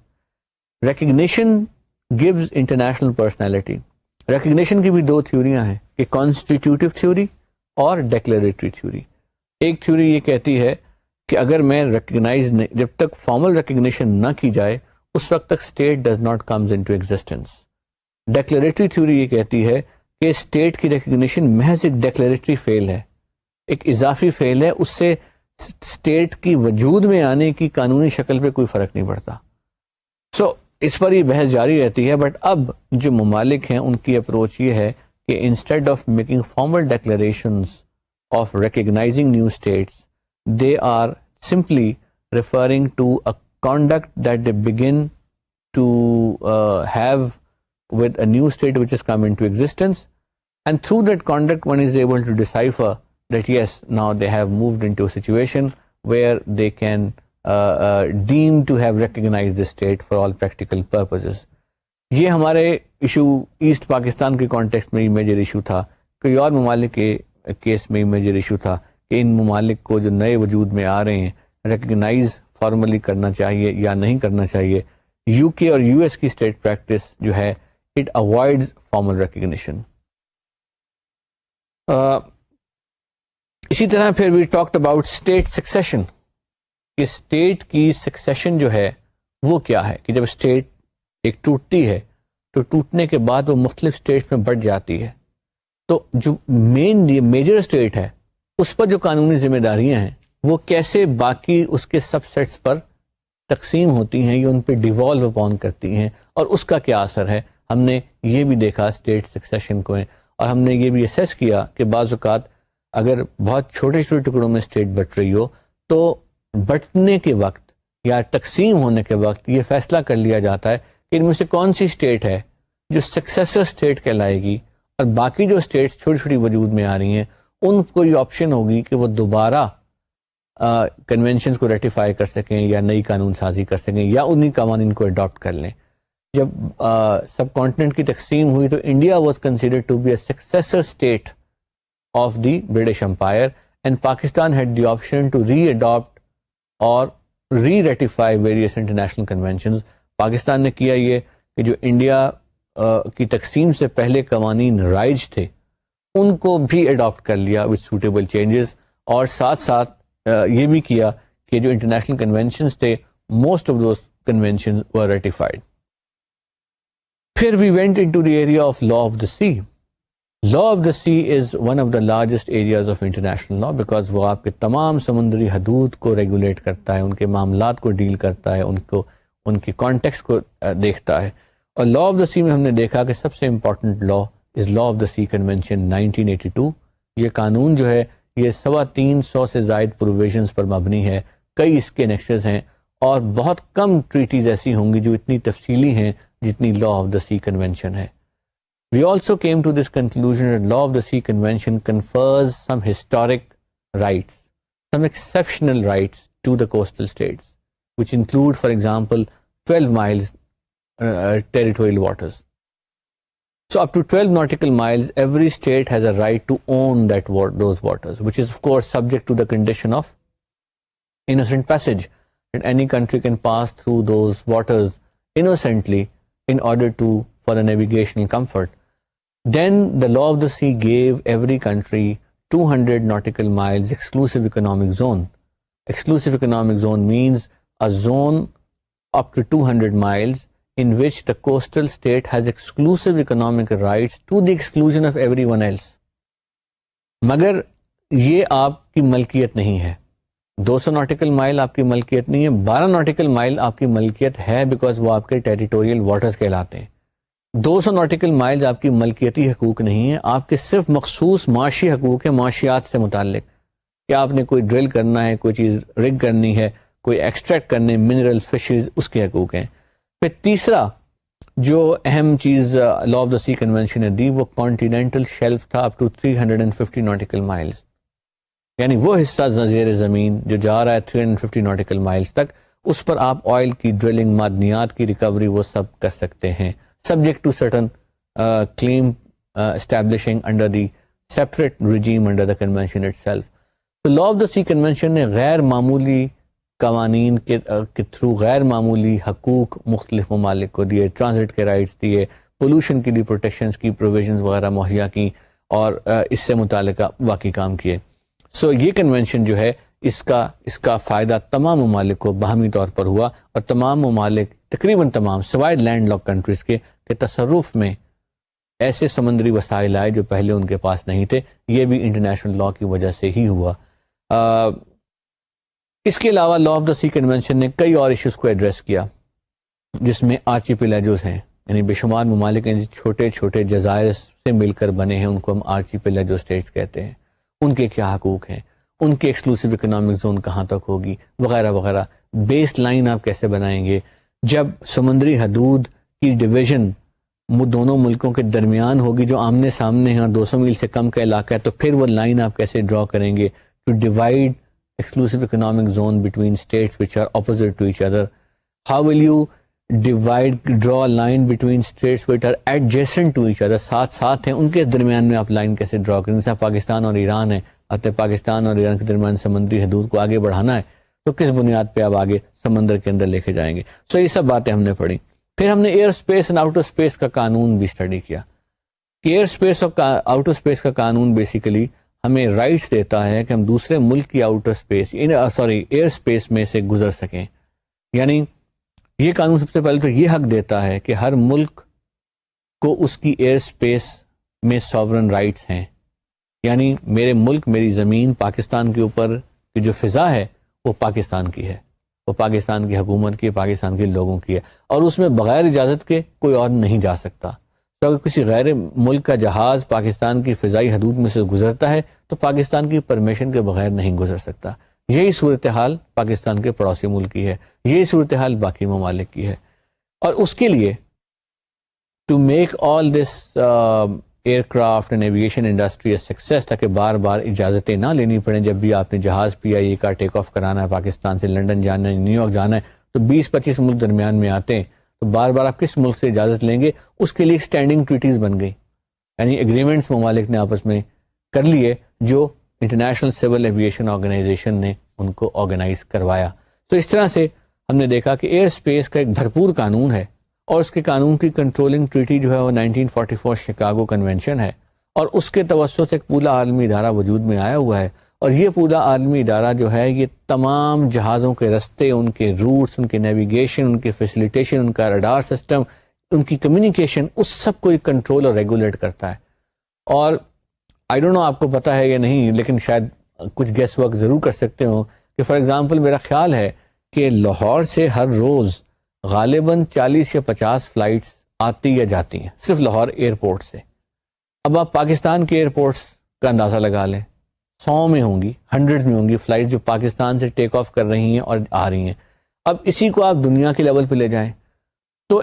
Recognition gives international personality. Recognition کی بھی دو تھیوریاں ہیں کہ کانسٹیٹیوٹیو تھیوری اور ڈیکلیریٹری تھیوری. ایک تھیوری یہ کہتی ہے کہ اگر میں ریکگنائز جب تک فارمل ریکگنیشن نہ کی جائے اس وقت تک state does not comes into existence. Declaratory theory یہ کہتی ہے کہ اسٹیٹ کی ریکگنیشن محض ایک ڈیکلیریٹری فیل ہے، ایک اضافی فیل ہے، اس سے اسٹیٹ کی وجود میں آنے کی قانونی شکل پہ کوئی فرق نہیں پڑتا. سو اس پر یہ بحث جاری رہتی ہے. بٹ اب جو ممالک ہیں ان کی اپروچ یہ ہے کہ instead of making formal declarations of recognizing new states they are simply referring to a conduct that they begin to have with a new state which has come into existence, and through that conduct one is able to decipher that yes, now they have moved into a situation where they can deem to have recognized the state for all practical purposes. یہ ہمارے issue asset Pakistan کے context میں major issue تھا، کئی اور ممالک کے case میں میجر ایشو تھا کہ ان ممالک کو جو نئے وجود میں آ رہے ہیں ریکگنائز فارملی کرنا چاہیے یا نہیں کرنا چاہیے. یو کے اور یو ایس کی اسٹیٹ پریکٹس جو ہے اٹ اوائڈز فارمل ریکگنیشن. اسی طرح پھر we talked about state succession کہ اسٹیٹ کی سکسیشن جو ہے وہ کیا ہے کہ جب اسٹیٹ ایک ٹوٹتی ہے تو ٹوٹنے کے بعد وہ مختلف اسٹیٹس میں بٹ جاتی ہے تو جو میجر اسٹیٹ ہے اس پر جو قانونی ذمہ داریاں ہیں وہ کیسے باقی اس کے سب سیٹس پر تقسیم ہوتی ہیں یا ان پہ ڈیوالو اپون کرتی ہیں اور اس کا کیا اثر ہے. ہم نے یہ بھی دیکھا اسٹیٹ سکسیشن کو اور ہم نے یہ بھی اسیس کیا کہ بعض اوقات اگر بہت چھوٹے چھوٹے ٹکڑوں میں اسٹیٹ بٹ رہی ہو تو بٹنے کے وقت یا تقسیم ہونے کے وقت یہ فیصلہ کر لیا جاتا ہے کہ ان میں سے کون سی اسٹیٹ ہے جو سکسیسر اسٹیٹ کہلائے گی اور باقی جو اسٹیٹس چھوٹی چھوٹی وجود میں آ رہی ہیں ان کو یہ آپشن ہوگی کہ وہ دوبارہ کنونشنز کو ریٹیفائی کر سکیں یا نئی قانون سازی کر سکیں یا انہی قوانین کو اڈاپٹ کر لیں. جب سب کانٹیننٹ کی تقسیم ہوئی تو India was considered to be a successor state of the British empire and Pakistan had the option to readopt اور re ratify various international conventions. Pakistan نے کیا یہ کہ جو انڈیا کی تقسیم سے پہلے قوانین رائج تھے ان کو بھی اڈاپٹ کر لیا وتھ سوٹیبل چینجز اور ساتھ ساتھ یہ بھی کیا کہ جو انٹرنیشنل کنونشنز تھے most of those conventions were ratified. پھر we went into the area of law of the sea. Law of the sea is one of the largest areas of international law because وہ آپ کے تمام سمندری حدود کو regulate کرتا ہے، ان کے معاملات کو ڈیل کرتا ہے، ان کی کانٹیکس کو دیکھتا ہے. اور لا آف دا سی میں ہم نے دیکھا کہ سب سے important law is law of the sea convention 1982. یہ قانون جو ہے یہ 350 سے زائد پروویژنز پر مبنی ہے، کئی اس کے نیکسز ہیں اور بہت کم ٹریٹیز ایسی ہوں گی جو اتنی تفصیلی ہیں جتنی لا آف دا سی کنونشن ہے. We also came to this conclusion that law of the sea convention confers some historic rights, some exceptional rights to the coastal states, which include, for example, 12 miles territorial waters. So up to 12 nautical miles, every state has a right to own those waters, which is of course subject to the condition of innocent passage, that any country can pass through those waters innocently in order for a navigational comfort. Then the law of the sea gave every country 200 nautical miles exclusive economic zone. Exclusive economic zone means a zone up to 200 miles in which the coastal state has exclusive economic rights to the exclusion of everyone else. مگر یہ آپ کی ملکیت نہیں ہے. 200 nautical مائل آپ کی ملکیت نہیں ہے، 12 ناٹیکل مائل آپ کی ملکیت ہے بیکاز وہ آپ کے ٹیریٹوریل واٹرز کہلاتے ہیں. 200 ناٹیکل مائلز آپ کی ملکیتی حقوق نہیں ہیں، آپ کے صرف مخصوص معاشی حقوق ہیں معاشیات سے متعلق کہ آپ نے کوئی ڈرل کرنا ہے، کوئی چیز رگ کرنی ہے، کوئی ایکسٹریکٹ کرنے منرل فشز، اس کے حقوق ہیں. پھر تیسرا جو اہم چیز لا آف دا سی کنونشن نے دی وہ کانٹیننٹل شیلف تھا اپ ٹو 350 ناٹیکل مائلز، یعنی وہ حصہ زیر زمین جو جا رہا ہے 350 ناٹیکل مائلز تک، اس پر آپ آئل کی ڈرلنگ، معدنیات کی ریکوری وہ سب کر سکتے ہیں، subject to certain claim establishing under the separate regime under the convention itself. تو لا آف دا سی کنونشن نے غیر معمولی قوانین کے تھرو غیر معمولی حقوق مختلف ممالک کو دیے، ٹرانزٹ کے رائٹس دیے، پولوشن کے لیے پروٹیکشنز کی پروویژنز وغیرہ مہیا کی، اور اس سے متعلقہ واقعی کام کیے. سو یہ کنونشن جو ہے اس کا فائدہ تمام ممالک کو باہمی طور پر ہوا، اور تمام ممالک تقریباً تمام سوائے لینڈ لاک کنٹریز کے تصرف میں ایسے سمندری وسائل آئے جو پہلے ان کے پاس نہیں تھے. یہ بھی انٹرنیشنل لا کی وجہ سے ہی ہوا. اس کے علاوہ لا آف دا سی کنونشن نے کئی اور ایشوز کو ایڈریس کیا، جس میں آرچیپیلاجوز ہیں، یعنی بے شمار ممالک ہیں چھوٹے چھوٹے جزائر سے مل کر بنے ہیں، ان کو ہم آرچیپیلاجو اسٹیٹس کہتے ہیں. ان کے کیا حقوق ہیں، ان کے ایکسکلوسیو اکنامک زون کہاں تک ہوگی، وغیرہ وغیرہ. بیس لائن آپ کیسے بنائیں گے جب سمندری حدود کی ڈویژن دونوں ملکوں کے درمیان ہوگی جو آمنے سامنے ہیں اور 200 میل سے کم کا علاقہ ہے، تو پھر وہ لائن آپ کیسے ڈرا کریں گے to divide exclusive economic zone between states which are opposite to each other. How will you draw a line between states which are adjacent to each other, ساتھ ہیں، ان کے درمیان میں آپ لائن کیسے ڈرا کریں؟ جیسے پاکستان اور ایران ہے، اپنے پاکستان اور ایران کے درمیان سمندری حدود کو آگے بڑھانا ہے تو کس بنیاد پہ آپ آگے سمندر کے اندر لے کے جائیں گے؟ سو یہ سب باتیں ہم نے پڑھی. پھر ہم نے air space and outer space کا قانون بھی اسٹڈی کیا کہ ایئر اسپیس اور آؤٹر اسپیس کا قانون بیسیکلی ہمیں رائٹس دیتا ہے کہ ہم دوسرے ملک کی آؤٹر اسپیس ایئر اسپیس میں سے گزر سکیں. یعنی یہ قانون سب سے پہلے تو یہ حق دیتا ہے کہ ہر ملک کو اس کی ایئر اسپیس میں ساورن رائٹس ہیں. یعنی میرے ملک، میری زمین، پاکستان کے اوپر کی جو فضا ہے وہ پاکستان کی ہے، وہ پاکستان کی حکومت کی، پاکستان کے لوگوں کی ہے، اور اس میں بغیر اجازت کے کوئی اور نہیں جا سکتا. تو اگر کسی غیر ملک کا جہاز پاکستان کی فضائی حدود میں سے گزرتا ہے تو پاکستان کی پرمیشن کے بغیر نہیں گزر سکتا. یہی صورتحال پاکستان کے پڑوسی ملک کی ہے، یہی صورتحال باقی ممالک کی ہے. اور اس کے لیے to make all this aircraft and aviation industry success, تاکہ بار بار اجازتیں نہ لینی پڑیں جب بھی آپ نے جہاز PIA کا ٹیک آف کرانا ہے، پاکستان سے لنڈن جانا ہے، نیو یارک جانا ہے، تو 20-25 ملک درمیان میں آتے ہیں، تو بار بار آپ کس ملک سے اجازت لیں گے؟ اس کے لیے اسٹینڈنگ ٹریٹیز بن گئی، یعنی ایگریمنٹس ممالک نے آپس میں کر لیے جو انٹرنیشنل سول ایویشن آرگنائزیشن نے ان کو آرگنائز کروایا. تو اس طرح سے ہم نے دیکھا کہ ایئر اسپیس کا ایک بھرپور قانون ہے، اور اس کے قانون کی کنٹرولنگ ٹریٹی جو ہے وہ 1944 شکاگو کنونشن ہے، اور اس کے توسط سے ایک پورا عالمی ادارہ وجود میں آیا ہوا ہے. اور یہ پورا عالمی ادارہ جو ہے یہ تمام جہازوں کے رستے، ان کے روٹس، ان کے نیویگیشن، ان کے فیسیلیٹیشن، ان کا رڈار سسٹم، ان کی کمیونیکیشن، اس سب کو کنٹرول اور ریگولیٹ کرتا ہے. اور آئی ڈونٹ نو آپ کو پتا ہے یا نہیں، لیکن شاید کچھ گیس ورک ضرور کر سکتے ہو کہ فار ایگزامپل میرا خیال ہے کہ لاہور سے ہر روز غالباً 40 یا 50 فلائٹس آتی یا جاتی ہیں صرف لاہور ایئرپورٹ سے. اب آپ پاکستان کے ایئرپورٹس کا اندازہ لگا لیں، 100 میں ہوں گی، 100 میں ہوں گی فلائٹ جو پاکستان سے ٹیک آف کر رہی ہیں اور آ رہی ہیں. اب اسی کو آپ دنیا کے لیول پہ لے جائیں تو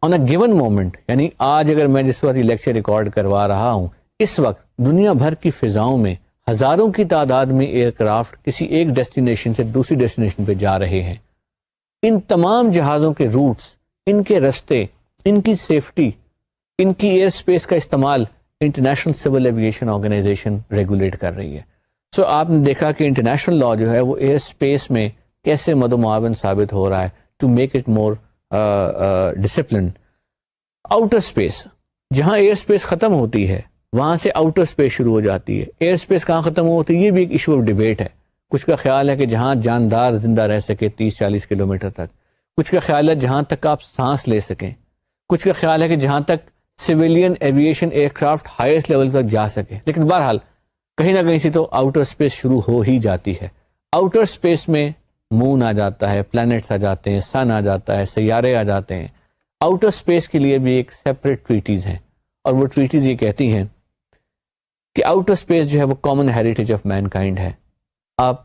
آن اے گیون مومنٹ، یعنی آج اگر میں جس وقت یہ لیکچر ریکارڈ کروا رہا ہوں، اس وقت دنیا بھر کی فضاؤں میں ہزاروں کی تعداد میں ایئر کرافٹ کسی ایک ڈیسٹینیشن سے دوسری ڈیسٹینیشن پہ جا رہے ہیں. ان تمام جہازوں کے روٹس، ان کے رستے، ان کی سیفٹی، ان کی ایئر اسپیس کا استعمال international civil aviation organization regulate کر رہی ہے. سو آپ نے دیکھا کہ انٹرنیشنل لا جو ہے وہ ایئر اسپیس میں کیسے مد و معاون ثابت ہو رہا ہے to make it more discipline. Outer space, جہاں ایئر اسپیس ختم ہوتی ہے وہاں سے آؤٹر اسپیس شروع ہو جاتی ہے. ایئر اسپیس کہاں ختم ہوتی ہے یہ بھی ایک ایشو آف ڈیبیٹ ہے. کچھ کا خیال ہے کہ جہاں جاندار زندہ رہ سکے 30-40 کلومیٹر تک، کچھ کا خیال ہے جہاں تک آپ سانس لے سکیں، کچھ کا خیال ہے کہ جہاں تک civilian aviation aircraft highest level تک جا سکے. لیکن بہرحال کہیں نہ کہیں سے تو آؤٹر اسپیس شروع ہو ہی جاتی ہے. آؤٹر اسپیس میں مون آ جاتا ہے، پلانٹس آ جاتے ہیں، سن آ جاتا ہے، سیارے آ جاتے ہیں. آؤٹر اسپیس کے لیے بھی ایک سیپریٹ ٹریٹیز ہیں، اور وہ ٹریٹیز یہ کہتی ہیں کہ آؤٹر اسپیس جو ہے وہ common heritage of mankind ہے. آپ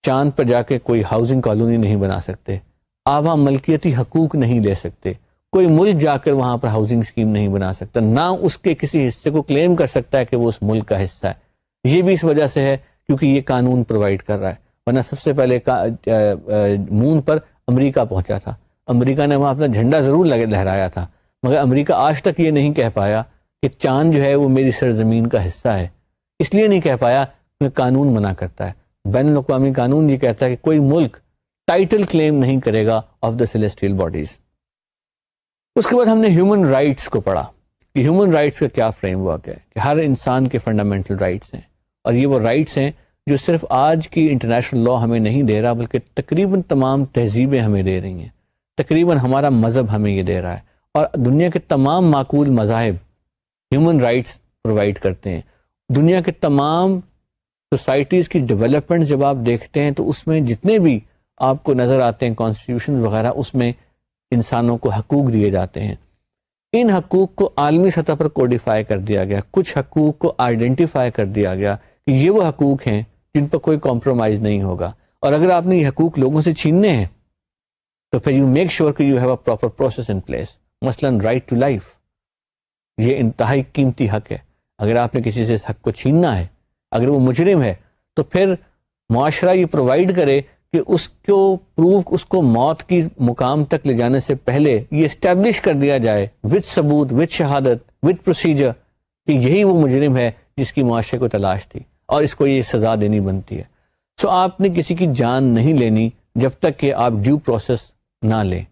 چاند پر جا کے کوئی ہاؤسنگ کالونی نہیں بنا سکتے، آپ وہاں ملکیتی حقوق نہیں لے سکتے، کوئی ملک جا کر وہاں پر ہاؤسنگ اسکیم نہیں بنا سکتا، نہ اس کے کسی حصے کو کلیم کر سکتا ہے کہ وہ اس ملک کا حصہ ہے۔ یہ بھی اس وجہ سے ہے کیونکہ یہ قانون پرووائڈ کر رہا ہے، ورنہ سب سے پہلے مون پر امریکہ پہنچا تھا، امریکہ نے وہاں اپنا جھنڈا ضرور لہرایا تھا، مگر امریکہ آج تک یہ نہیں کہہ پایا کہ چاند جو ہے وہ میری سرزمین کا حصہ ہے۔ اس لیے نہیں کہہ پایا کہ قانون منع کرتا ہے، بین الاقوامی قانون یہ کہتا ہے کہ کوئی ملک ٹائٹل کلیم نہیں کرے گا آف دا سیلیسٹیل باڈیز۔ اس کے بعد ہم نے ہیومن رائٹس کو پڑھا کہ ہیومن رائٹس کا کیا فریم ورک ہے، کہ ہر انسان کے فنڈامنٹل رائٹس ہیں، اور یہ وہ رائٹس ہیں جو صرف آج کی انٹرنیشنل لا ہمیں نہیں دے رہا، بلکہ تقریباً تمام تہذیبیں ہمیں دے رہی ہیں، تقریباً ہمارا مذہب ہمیں یہ دے رہا ہے، اور دنیا کے تمام معقول مذاہب ہیومن رائٹس پرووائڈ کرتے ہیں۔ دنیا کے تمام سوسائٹیز کی ڈیولپمنٹ جب آپ دیکھتے ہیں تو اس میں جتنے بھی آپ کو نظر آتے ہیں کانسٹیٹیوشن وغیرہ، اس میں انسانوں کو حقوق دیے جاتے ہیں۔ ان حقوق کو عالمی سطح پر کوڈیفائی کر دیا گیا، کچھ حقوق کو آئیڈینٹیفائی کر دیا گیا کہ یہ وہ حقوق ہیں جن پر کوئی کمپرومائز نہیں ہوگا، اور اگر آپ نے یہ حقوق لوگوں سے چھیننے ہیں تو پھر یو میک شیور کہ you have a proper process in place. مثلاً رائٹ ٹو لائف، یہ انتہائی قیمتی حق ہے، اگر آپ نے کسی سے اس حق کو چھیننا ہے، اگر وہ مجرم ہے تو پھر معاشرہ یہ پرووائڈ کرے کہ اس کو اس کو موت کی مقام تک لے جانے سے پہلے یہ اسٹیبلش کر دیا جائے وتھ ثبوت، وتھ شہادت، وتھ پروسیجر کہ یہی وہ مجرم ہے جس کی معاشرے کو تلاش تھی اور اس کو یہ سزا دینی بنتی ہے۔ سو آپ نے کسی کی جان نہیں لینی جب تک کہ آپ ڈیو پروسیس نہ لیں۔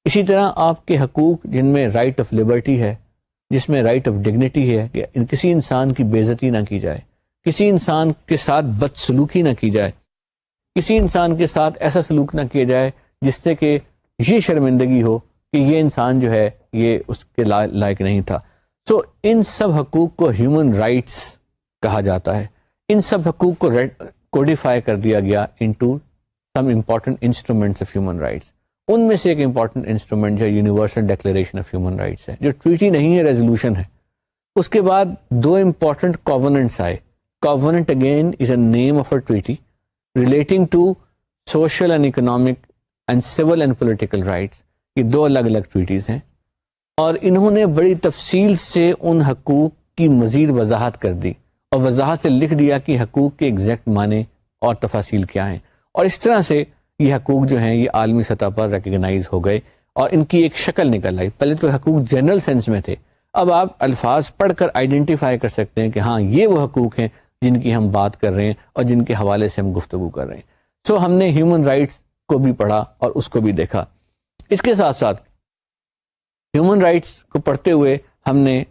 اسی طرح آپ کے حقوق جن میں رائٹ آف لبرٹی ہے، جس میں رائٹ آف ڈگنیٹی ہے کہ کسی انسان کی بے عزتی نہ کی جائے، کسی انسان کے ساتھ بدسلوکی نہ کی جائے، کسی انسان کے ساتھ ایسا سلوک نہ کیا جائے جس سے کہ یہ شرمندگی ہو کہ یہ انسان جو ہے یہ اس کے لائق نہیں تھا۔ سو ان سب حقوق کو ہیومن رائٹس کہا جاتا ہے۔ ان سب حقوق کو کوڈیفائی کر دیا گیا into some important instruments of human rights. ان میں سے ایک امپورٹنٹ انسٹرومنٹ جو universal declaration of human rights ہے، جو ٹویٹی نہیں ہے، ریزولوشن ہے۔ اس کے بعد دو امپورٹنٹ کووننٹس آئے۔ Covenant again is a name of a ٹویٹی relating to social and economic and civil and political rights۔ یہ دو الگ الگ ٹویٹیز ہیں، اور انہوں نے بڑی تفصیل سے ان حقوق کی مزید وضاحت کر دی، اور وضاحت سے لکھ دیا کہ حقوق کے ایگزیکٹ معنی اور تفاصیل کیا ہیں، اور اس طرح سے یہ حقوق جو ہیں یہ عالمی سطح پر ریکگنائز ہو گئے اور ان کی ایک شکل نکل آئی۔ پہلے تو حقوق جنرل سینس میں تھے، اب آپ الفاظ پڑھ کر آئیڈینٹیفائی کر سکتے ہیں کہ ہاں یہ وہ حقوق ہیں جن کی ہم بات کر رہے ہیں اور جن کے حوالے سے ہم گفتگو کر رہے ہیں۔ سو ہم نے ہیومن رائٹس کو بھی پڑھا اور اس کو بھی دیکھا۔ اس کے ساتھ ساتھ ہیومن رائٹس کو پڑھتے ہوئے ہم نے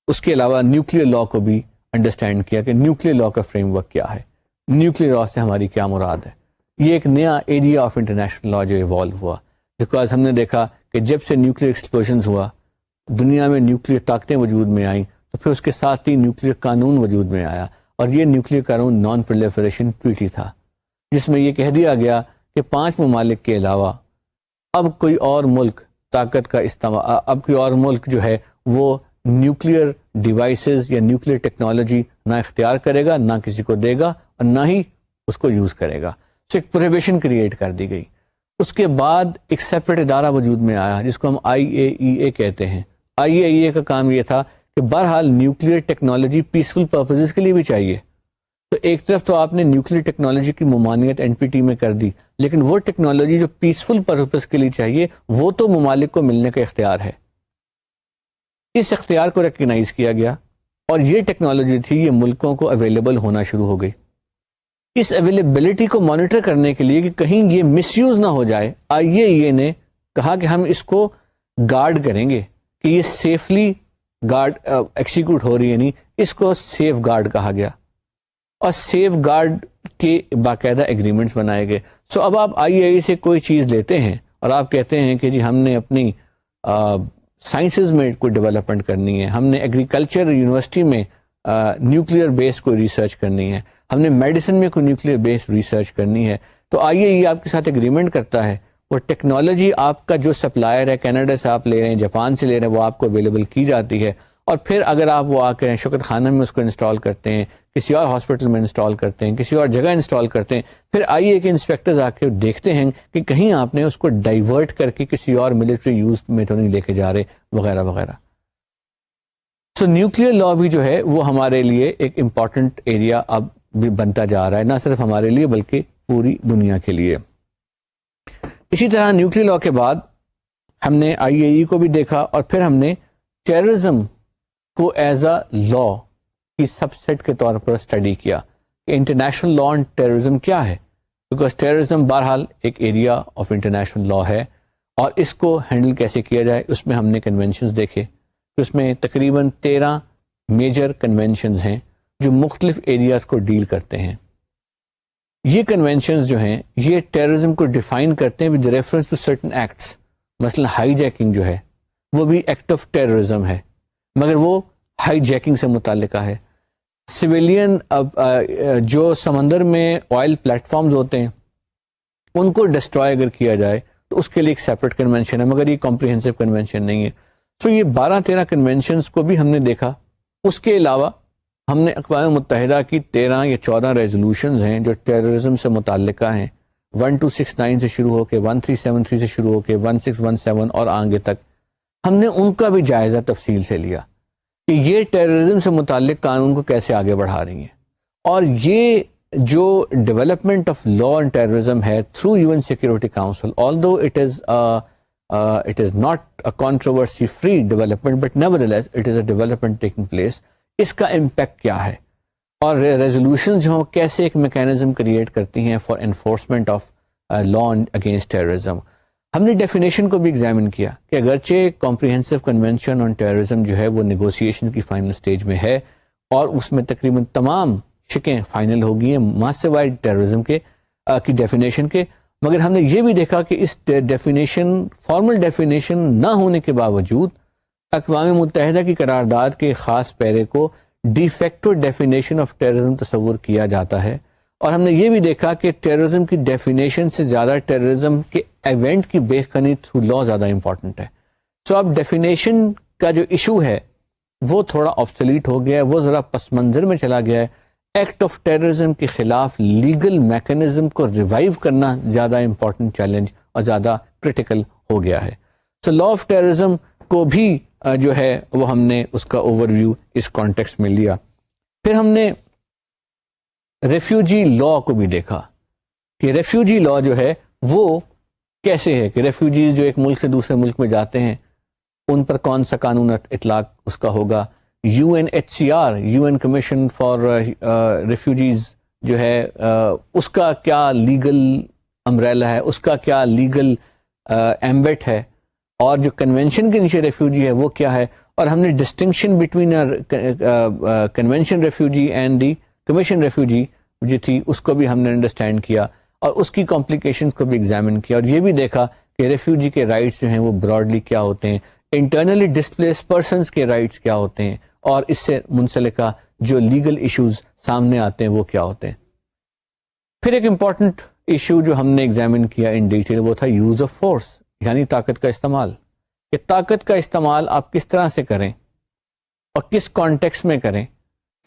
اس کے علاوہ نیوکلیئر لا کو بھی انڈرسٹینڈ کیا کہ نیوکلیئر لا کا فریم ورک کیا ہے، نیوکلیئر لا سے ہماری کیا مراد ہے۔ یہ ایک نیا ایریا آف انٹرنیشنل لا جو ایوالو ہوا، بیکاز ہم نے دیکھا کہ جب سے نیوکلیئر ایکسپلوژنز ہوا، دنیا میں نیوکلیئر طاقتیں وجود میں آئیں، تو پھر اس کے ساتھ ہی نیوکلیئر قانون وجود میں آیا، اور یہ نیوکلیئر قانون نان پرولیفریشن ٹریٹی تھا، جس میں یہ کہہ دیا گیا کہ 5 ممالک کے علاوہ اب کوئی اور ملک طاقت کا استعمال، اب کوئی اور ملک جو ہے وہ نیوکلیئر ڈیوائسز یا نیوکلیئر ٹیکنالوجی نہ اختیار کرے گا، نہ کسی کو دے گا، اور نہ ہی اس کو یوز کرے گا۔ تو ایک پروہیبیشن کریٹ کر دی گئی۔ اس کے بعد ایک سیپریٹ ادارہ وجود میں آیا جس کو ہم IAEA کہتے ہیں۔ IAEA کا کام یہ تھا کہ بہرحال نیوکلیئر ٹیکنالوجی پیسفل پرپزز کے لیے بھی چاہیے، تو ایک طرف تو آپ نے نیوکلیئر ٹیکنالوجی کی ممانعت NPT میں کر دی، لیکن وہ ٹیکنالوجی جو پیسفل پرپز کے لیے چاہیے وہ تو ممالک کو ملنے کا اختیار ہے۔ اس اختیار کو ریکگنائز کیا گیا، اور یہ ٹیکنالوجی تھی یہ ملکوں کو اویلیبل ہونا شروع ہو گئی۔ اس اویلیبلٹی کو مانیٹر کرنے کے لیے کہ کہیں یہ مس یوز نہ ہو جائے، IAEA نے کہا کہ ہم اس کو گارڈ کریں گے کہ یہ سیفلی گارڈ ایکسیکیوٹ ہو رہی ہے، نہیں، اس کو سیف گارڈ کہا گیا، اور سیف گارڈ کے باقاعدہ ایگریمنٹس بنائے گئے۔ سو اب آپ IAEA سے کوئی چیز لیتے ہیں اور آپ کہتے ہیں کہ جی ہم نے اپنی سائنسز میں کوئی ڈیولپمنٹ کرنی ہے، ہم نے ایگریکلچر یونیورسٹی میں نیوکلیئر بیس کوئی ریسرچ کرنی ہے، ہم نے میڈیسن میں کوئی نیوکلیئر بیس ریسرچ کرنی ہے، تو IAEA آپ کے ساتھ ایگریمنٹ کرتا ہے، وہ ٹیکنالوجی آپ کا جو سپلائر ہے، کینیڈا سے آپ لے رہے ہیں، جاپان سے لے رہے ہیں، وہ آپ کو اویلیبل کی جاتی ہے، اور پھر اگر آپ وہ آ کر شکر خانہ میں اس کو انسٹال کرتے ہیں، کسی اور ہاسپٹل میں انسٹال کرتے ہیں, کسی اور جگہ انسٹال کرتے ہیں, پھر آئیے کہ انسپیکٹرز آ کے دیکھتے ہیں کہ کہیں آپ نے اس کو ڈائیورٹ کر کے کسی اور ملٹری یوز میں تو نہیں لے کے جا رہے, وغیرہ وغیرہ. سو نیوکلیئر لا بھی جو ہے وہ ہمارے لیے ایک امپورٹنٹ ایریا اب بھی بنتا جا رہا ہے, نہ صرف ہمارے لیے بلکہ پوری دنیا کے لیے. اسی طرح نیوکلیئر لا کے بعد ہم نے IAEA کو بھی دیکھا, اور پھر ہم نے ٹیررزم کو ایز اے لا کی سب سیٹ کے طور پر اسٹڈی کیا کہ انٹرنیشنل لا آن ٹیررزم کیا ہے, بیکاز ٹیررزم بہرحال ایک ایریا آف انٹرنیشنل لا ہے, اور اس کو ہینڈل کیسے کیا جائے. اس میں ہم نے کنونشنز دیکھے, اس میں تقریباً 13 میجر کنونشنز ہیں جو مختلف ایریاز کو ڈیل کرتے ہیں. یہ کنونشنز جو ہیں یہ ٹیررزم کو ڈیفائن کرتے ہیں with reference to certain acts. مثلا ہائی جیکنگ جو ہے وہ بھی ایکٹ آف ٹیررزم ہے, مگر وہ ہائی جیکنگ سے متعلقہ ہے. سویلین جو سمندر میں آئل پلیٹ فارمز ہوتے ہیں ان کو ڈسٹرائے اگر کیا جائے تو اس کے لیے ایک سیپریٹ کنونشن ہے, مگر یہ کمپریہنسو کنونشن نہیں ہے. تو یہ 12-13 کنونشنز کو بھی ہم نے دیکھا. اس کے علاوہ ہم نے اقوام متحدہ کی 13 یا 14 ریزولوشنز ہیں جو ٹیررزم سے متعلقہ ہیں, 1269 سے شروع ہو کے 1373 سے شروع ہو کے 1617 اور آگے تک. ہم نے ان کا بھی جائزہ تفصیل سے لیا کہ یہ ٹیررزم سے متعلق قانون کو کیسے آگے بڑھا رہی ہیں, اور یہ جو development of law on terrorism ہے through UN security council, although it is not a controversy free development, but nevertheless it is a development taking place. اس کا امپیکٹ کیا ہے, اور ریزولوشن جو کیسے ایک میکینزم کریٹ کرتی ہیں for enforcement of law against terrorism. ہم نے ڈیفینیشن کو بھی ایگزامن کیا کہ اگرچہ کمپریہنسو کنونشن آن ٹیررزم جو ہے وہ نیگوسیشن کی فائنل سٹیج میں ہے, اور اس میں تقریباً تمام شکیں فائنل ہو گئی ہیں ماں سوائے ٹیررزم کے کی ڈیفینیشن کے, مگر ہم نے یہ بھی دیکھا کہ اس ڈیفینیشن فارمل ڈیفینیشن نہ ہونے کے باوجود اقوام متحدہ کی قرارداد کے خاص پیرے کو de facto definition of terrorism تصور کیا جاتا ہے. اور ہم نے یہ بھی دیکھا کہ ٹیررزم کی ڈیفینیشن سے زیادہ ٹیررزم کے ایونٹ کی بےخنی تھرو لا زیادہ امپورٹنٹ ہے. سو اب ڈیفینیشن کا جو ایشو ہے وہ تھوڑا آبسلیٹ ہو گیا ہے, وہ ذرا پس منظر میں چلا گیا ہے. ایکٹ آف ٹیررزم کے خلاف لیگل میکانزم کو ریوائیو کرنا زیادہ امپورٹنٹ چیلنج اور زیادہ کریٹیکل ہو گیا ہے. سو لا آف ٹیررزم کو بھی جو ہے وہ ہم نے اس کا اوور ویو اس کانٹیکسٹ میں لیا. پھر ہم نے ریفیوجی لا کو بھی دیکھا کہ ریفیوجی لا جو ہے وہ کیسے ہے, کہ ریفیوجیز جو ایک ملک سے دوسرے ملک میں جاتے ہیں ان پر کون سا قانون اطلاق اس کا ہوگا. UNHCR UN commission for refugees جو ہے اس کا کیا لیگل امبریلا ہے, اس کا کیا لیگل ایمبٹ ہے, اور جو کنونشن کے نیچے ریفیوجی ہے وہ کیا ہے. اور ہم نے distinction between convention refugee and the commission refugee جو تھی اس کو بھی ہم نے انڈرسٹینڈ کیا, اور اس کی کمپلیکیشنز کو بھی ایگزامن کیا, اور یہ بھی دیکھا کہ ریفیوجی کے رائٹس جو ہیں وہ براڈلی کیا ہوتے ہیں, انٹرنلی ڈسپلیس پرسنس کے رائٹس کیا ہوتے ہیں, اور اس سے منسلکہ جو لیگل ایشوز سامنے آتے ہیں وہ کیا ہوتے ہیں. پھر ایک امپورٹنٹ ایشو جو ہم نے ایگزامن کیا ان ڈیٹیل وہ تھا یوز آف فورس, یعنی طاقت کا استعمال. کہ طاقت کا استعمال آپ کس طرح سے کریں اور کس کانٹیکس میں کریں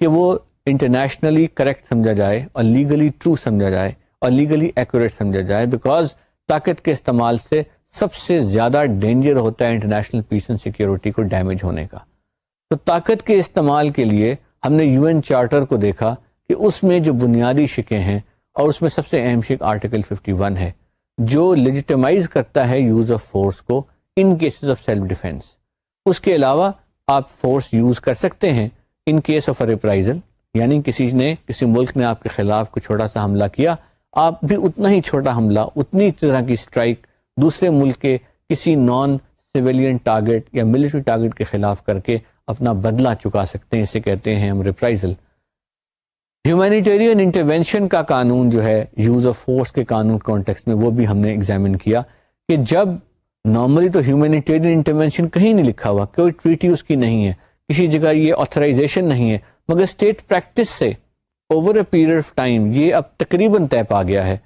کہ وہ انٹرنیشنلی کریکٹ سمجھا جائے اور لیگلی ٹرو سمجھا جائے اور لیگلی ایکوریٹ سمجھا جائے, بیکاز طاقت کے استعمال سے سب سے زیادہ ڈینجر ہوتا ہے انٹرنیشنل پیس اینڈ سیکیورٹی کو ڈیمیج ہونے کا. تو طاقت کے استعمال کے لیے ہم نے UN چارٹر کو دیکھا کہ اس میں جو بنیادی شکیں ہیں, اور اس میں سب سے اہم شک آرٹیکل 51 ہے جو لیجیٹیمائز کرتا ہے یوز آف فورس کو ان کیسز آف سیلف ڈیفینس. اس کے علاوہ آپ فورس یوز کر سکتے ہیں ان کیس آف ریپرائزل, یعنی کسی ملک نے آپ کے خلاف کوئی چھوٹا سا حملہ کیا, آپ بھی اتنا ہی چھوٹا حملہ, اتنی طرح کی اسٹرائک دوسرے ملک کے کسی نان سویلین ٹارگٹ یا ملٹری ٹارگٹ کے خلاف کر کے اپنا بدلہ چکا سکتے ہیں. اسے کہتے ہیں ہم ریپرائزل. ہیومینیٹیرین انٹرونشن کا قانون جو ہے یوز آف فورس کے قانون کانٹیکسٹ میں وہ بھی ہم نے ایگزامن کیا کہ جب نارملی تو ہیومینیٹیرین انٹرونشن کہیں نہیں لکھا ہوا, کوئی ٹریٹی اس کی نہیں ہے, کسی جگہ یہ آتھرائزیشن نہیں ہے, مگر اسٹیٹ پریکٹس سے over a period of time یہ اب تقریباً طے پا گیا ہے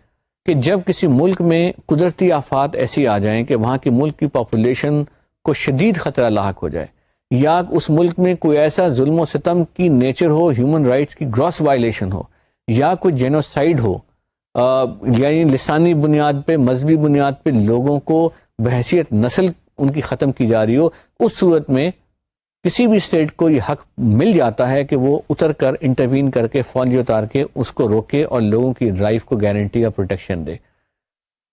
کہ جب کسی ملک میں قدرتی آفات ایسی آ جائیں کہ وہاں کے ملک کی پاپولیشن کو شدید خطرہ لاحق ہو جائے, یا اس ملک میں کوئی ایسا ظلم و ستم کی نیچر ہو, ہیومن رائٹس کی گراس وائلیشن ہو, یا کوئی جینوسائیڈ ہو, یعنی لسانی بنیاد پہ, مذہبی بنیاد پہ لوگوں کو بحیثیت نسل ان کی ختم کی جا رہی ہو, اس صورت میں کسی بھی اسٹیٹ کو یہ حق مل جاتا ہے کہ وہ اتر کر انٹروین کر کے فوجی اتار کے اس کو روکے اور لوگوں کی لائف کو گارنٹی یا پروٹیکشن دے.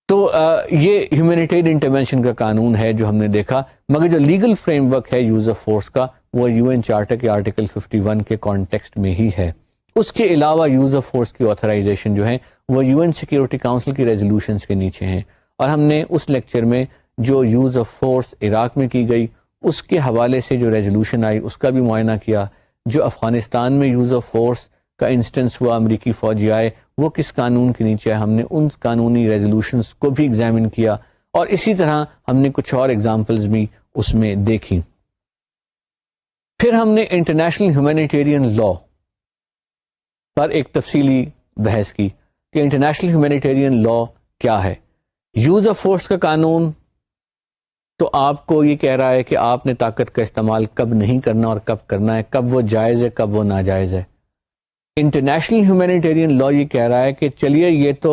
تو یہ ہیومینیٹیرین انٹرونشن کا قانون ہے جو ہم نے دیکھا, مگر جو لیگل فریم ورک ہے یوز آف فورس کا وہ یو این چارٹر کے آرٹیکل 51 کے کانٹیکسٹ میں ہی ہے. اس کے علاوہ یوز آف فورس کی آتھرائزیشن جو ہے وہ یو این سیکیورٹی کاؤنسل کی ریزولوشنز کے نیچے ہیں, اور ہم نے اس لیکچر میں جو یوز آف فورس عراق میں کی گئی اس کے حوالے سے جو ریزولوشن آئی اس کا بھی معائنہ کیا. جو افغانستان میں یوز آف فورس کا انسٹنس ہوا, امریکی فوجی آئے, وہ کس قانون کے نیچے ہے, ہم نے ان قانونی ریزولوشنز کو بھی ایگزامن کیا, اور اسی طرح ہم نے کچھ اور ایگزامپلز بھی اس میں دیکھی. پھر ہم نے انٹرنیشنل ہیومینیٹیرین لا پر ایک تفصیلی بحث کی کہ انٹرنیشنل ہیومینیٹیرین لا کیا ہے. یوز آف فورس کا قانون تو آپ کو یہ کہہ رہا ہے کہ آپ نے طاقت کا استعمال کب نہیں کرنا اور کب کرنا ہے, کب وہ جائز ہے کب وہ ناجائز ہے. انٹرنیشنل ہیومینیٹیرین لا یہ کہہ رہا ہے کہ چلیے یہ تو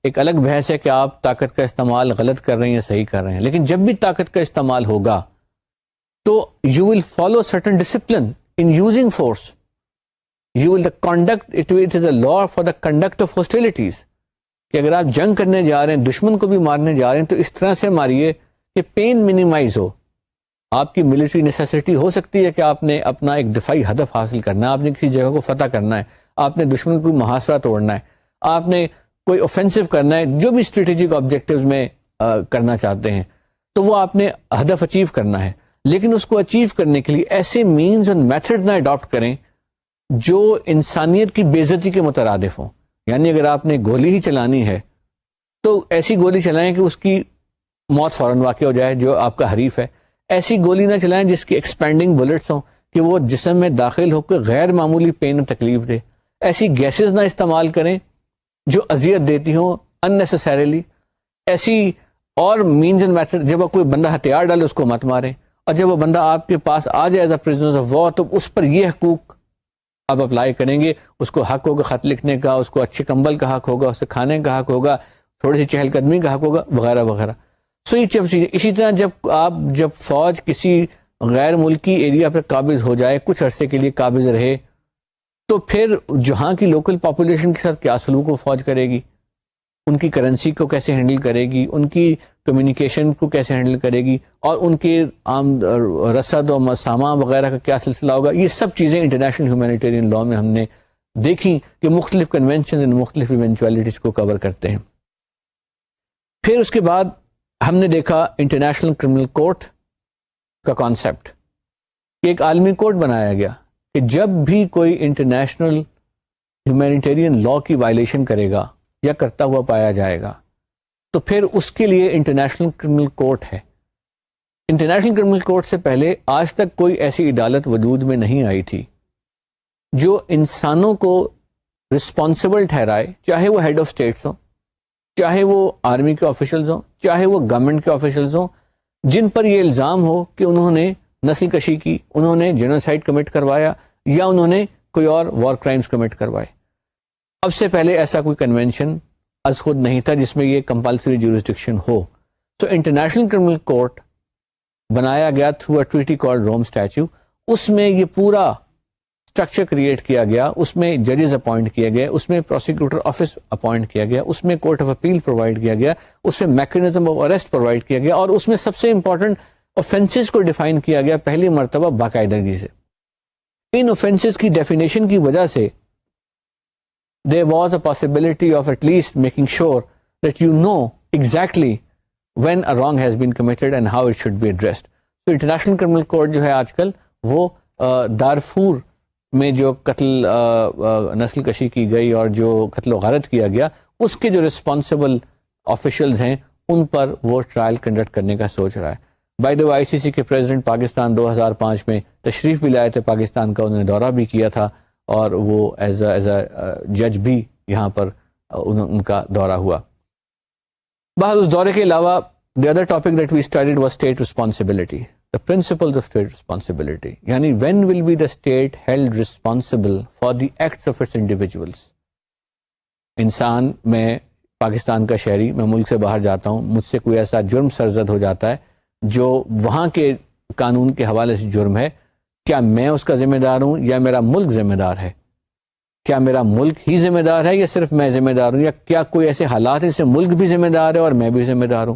ایک الگ بحث ہے کہ آپ طاقت کا استعمال غلط کر رہے ہیں یا صحیح کر رہے ہیں, لیکن جب بھی طاقت کا استعمال ہوگا تو you will follow certain discipline in using force. You will conduct it is a law for the conduct of hostilities, کہ اگر آپ جنگ کرنے جا رہے ہیں, دشمن کو بھی مارنے جا رہے ہیں, تو اس طرح سے ماریے کہ پین منیمائز ہو. آپ کی ملٹری نیسیسٹی ہو سکتی ہے کہ آپ نے اپنا ایک دفاعی ہدف حاصل کرنا ہے, آپ نے کسی جگہ کو فتح کرنا ہے, آپ نے دشمن کو محاصرہ توڑنا ہے, آپ نے کوئی اوفینسو کرنا ہے, جو بھی اسٹریٹجک آبجیکٹیوز میں کرنا چاہتے ہیں, تو وہ آپ نے ہدف اچیو کرنا ہے. لیکن اس کو اچیو کرنے کے لیے ایسے مینز اور میتھڈ نہ اڈاپٹ کریں جو انسانیت کی بے عزتی کے مترادف ہوں. یعنی اگر آپ نے گولی ہی چلانی ہے تو ایسی گولی چلائیں کہ اس کی موت فوراً واقع ہو جائے جو آپ کا حریف ہے. ایسی گولی نہ چلائیں جس کی ایکسپینڈنگ بلٹس ہوں کہ وہ جسم میں داخل ہو کر غیر معمولی پین اور تکلیف دے. ایسی گیسز نہ استعمال کریں جو اذیت دیتی ہوں اننیسیسریلی. ایسی اور مینز اینڈ میتھڈ, جب کوئی بندہ ہتھیار ڈالے اس کو مت ماریں, اور جب وہ بندہ آپ کے پاس آ جائے as a prisoner of war تو اس پر یہ حقوق آپ اپلائی کریں گے. اس کو حق ہوگا خط لکھنے کا, اس کو اچھے کمبل کا حق ہوگا, اسے کھانے کا حق ہوگا, تھوڑی سی چہل قدمی کا حق ہوگا, وغیرہ وغیرہ. سو یہ چیزیں. اسی طرح جب فوج کسی غیر ملکی ایریا پہ قابض ہو جائے, کچھ عرصے کے لیے قابض رہے, تو پھر جہاں کی لوکل پاپولیشن کے ساتھ کیا سلوک وہ فوج کرے گی, ان کی کرنسی کو کیسے ہینڈل کرے گی, ان کی کمیونیکیشن کو کیسے ہینڈل کرے گی, اور ان کے عام رسد و سامان وغیرہ کا کیا سلسلہ ہوگا. یہ سب چیزیں انٹرنیشنل ہیومینیٹیرین لا میں ہم نے دیکھی کہ مختلف کنونشن مختلف ایونچولیٹیز کو کور کرتے ہیں. پھر اس کے بعد ہم نے دیکھا انٹرنیشنل کرمنل کورٹ کا کانسیپٹ, کہ ایک عالمی کورٹ بنایا گیا کہ جب بھی کوئی انٹرنیشنل ہیومینیٹیرین لا کی وائلیشن کرے گا یا کرتا ہوا پایا جائے گا تو پھر اس کے لیے انٹرنیشنل کرمنل کورٹ ہے. انٹرنیشنل کرمنل کورٹ سے پہلے آج تک کوئی ایسی عدالت وجود میں نہیں آئی تھی جو انسانوں کو رسپانسبل ٹھہرائے, چاہے وہ ہیڈ آف اسٹیٹس ہوں, چاہے وہ آرمی کے آفیشلز ہوں, چاہے وہ گورنمنٹ کے آفیشلز ہوں, جن پر یہ الزام ہو کہ انہوں نے نسل کشی کی, انہوں نے جینوسائیڈ کمٹ کروایا, یا انہوں نے کوئی اور وار کرائمز کمٹ کروائے. اب سے پہلے ایسا کوئی کنونشن از خود نہیں تھا جس میں یہ کمپلسری جورسڈکشن ہو. تو انٹرنیشنل کرمنل کورٹ بنایا گیا through a treaty called Rome statute. اس میں یہ پورا اسٹرکچر کریٹ کیا گیا, اس میں ججز اپوائنٹ کیے گئے, اس میں پروسیکیوٹر آفس اپوائنٹ کیا گیا, اس میں کورٹ آف اپیل پرووائڈ کیا گیا, اس میں میکینزم آف اریسٹ پرووائڈ کیا گیا, اور اس میں سب سے امپورٹنٹ اوفینسز کو ڈیفائن کیا گیا پہلی مرتبہ باقاعدگی سے. ان اوفینسز کی ڈیفینیشن کی وجہ سے there was a possibility of at least making sure that you know exactly when a wrong has been committed and how it should be addressed. So International Criminal Court جو ہے آج کل وہ Darfur میں جو قتل نسل کشی کی گئی اور جو قتل و غارت کیا گیا اس کے جو رسپانسبل آفیشلز ہیں ان پر وہ ٹرائل کنڈکٹ کرنے کا سوچ رہا ہے. بائی دا آئی سی سی کے پریزیڈنٹ پاکستان 2005 میں تشریف بھی لائے تھے پاکستان کا, انہوں نے دورہ بھی کیا تھا, اور وہ ایز اے جج بھی یہاں پر ان کا دورہ ہوا. بہت اس دورے کے علاوہ the other topic that we studied was state responsibility. the principles of state responsibility. یعنی when will be the state held responsible for the acts of its individuals. انسان، میں پاکستان کا شہری، میں ملک سے باہر جاتا ہوں، مجھ سے کوئی ایسا جرم سرزد ہو جاتا ہے جو وہاں کے قانون کے حوالے سے جرم ہے، کیا میں اس کا ذمہ دار ہوں یا میرا ملک ذمہ دار ہے؟ کیا میرا ملک ہی ذمہ دار ہے یا صرف میں ذمہ دار ہوں، یا کیا کوئی ایسے حالات ہیں جس سے ملک بھی ذمہ دار ہے اور میں بھی ذمہ دار ہوں؟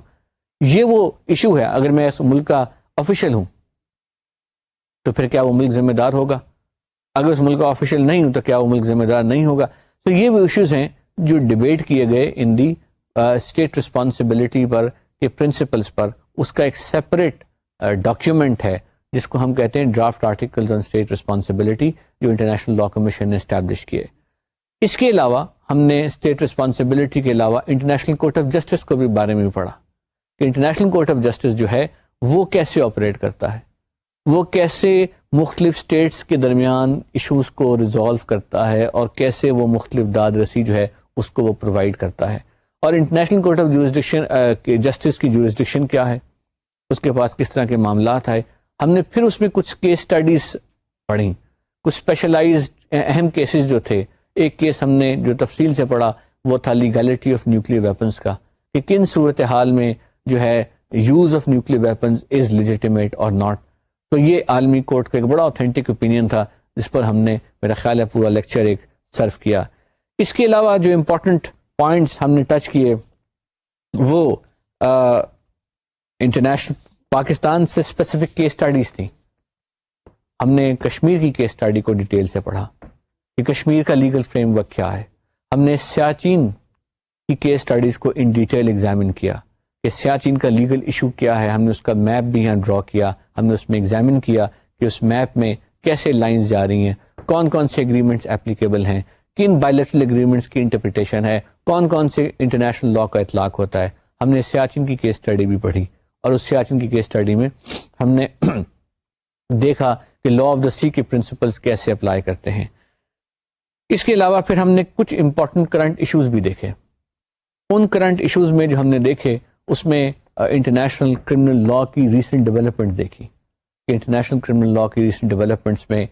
یہ وہ ایشو ہے. اگر میں اس ملک کا آفیشل ہوں تو پھر کیا وہ ملک ذمہ دار ہوگا؟ اگر اس ملک کا آفیشل نہیں ہوں تو کیا وہ ملک ذمہ دار نہیں ہوگا؟ تو یہ وہ ایشوز ہیں جو ڈیبیٹ کیے گئے ان دی اسٹیٹ رسپانسبلٹی پر کے پرنسپلس پر. اس کا ایک سیپریٹ ڈاکیومنٹ ہے جس کو ہم کہتے ہیں draft articles on state responsibility, جو انٹرنیشنل لا کمیشن نے اسٹیبلش کیے. اس کے علاوہ ہم نے اسٹیٹ رسپانسبلٹی کے علاوہ انٹرنیشنل کورٹ آف جسٹس کو بھی بارے میں پڑھا کہ انٹرنیشنل کورٹ آف جسٹس جو ہے وہ کیسے آپریٹ کرتا ہے، وہ کیسے مختلف اسٹیٹس کے درمیان ایشوز کو ریزالو کرتا ہے، اور کیسے وہ مختلف داد رسی جو ہے اس کو وہ پرووائڈ کرتا ہے، اور انٹرنیشنل کورٹ آف جسٹس کی جورسڈکشن کیا ہے، اس کے پاس کس طرح کے معاملات آئے. ہم نے پھر اس میں کچھ کیس اسٹڈیز پڑھی، کچھ اسپیشلائزڈ اہم کیسز جو تھے. ایک کیس ہم نے جو تفصیل سے پڑھا وہ تھا لیگیلٹی آف نیوکلیئر ویپنز کا، کہ کن صورتحال میں جو ہے use of nuclear weapons is legitimate اور ناٹ. تو یہ عالمی کورٹ کا ایک بڑا اوتھینٹک اوپینین تھا جس پر ہم نے میرا خیال ہے پورا لیکچر ایک سرو کیا. اس کے علاوہ جو امپورٹنٹ پوائنٹس ہم نے ٹچ کیے وہ انٹرنیشنل پاکستان سے اسپیسیفک کیس اسٹڈیز تھیں. ہم نے کشمیر کی کیس اسٹڈی کو ڈیٹیل سے پڑھا کہ کشمیر کا لیگل فریم ورک کیا ہے. ہم نے سیاچین کی کیس اسٹڈیز کو ان ڈیٹیل ایگزامن کیا کہ سیاچین کا لیگل ایشو کیا ہے. ہم نے اس کا میپ بھی یہاں ڈرا کیا، ہم نے اس میں ایگزامن کیا کہ اس میپ میں کیسے لائنز جا رہی ہیں، کون کون سے ایگریمنٹس اپلیکیبل ہیں، کن بائلیٹرل ایگریمنٹس کی انٹرپریٹیشن ہے، کون کون سے انٹرنیشنل لا کا اطلاق ہوتا ہے. ہم نے سیاچین کی کیس اسٹڈی بھی پڑھی، اور اس سیاچین کی کیس اسٹڈی میں ہم نے دیکھا کہ لا آف دا سی کے پرنسپلز کیسے اپلائی کرتے ہیں. اس کے علاوہ پھر ہم نے کچھ امپورٹنٹ کرنٹ ایشوز بھی دیکھے. ان کرنٹ ایشوز میں جو ہم نے دیکھے اس میں انٹرنیشنل کرمنل لا کی ریسنٹ ڈیولپمنٹ دیکھی کہ انٹرنیشنل کرمنل لا کی ریسنٹ ڈیولپمنٹس میں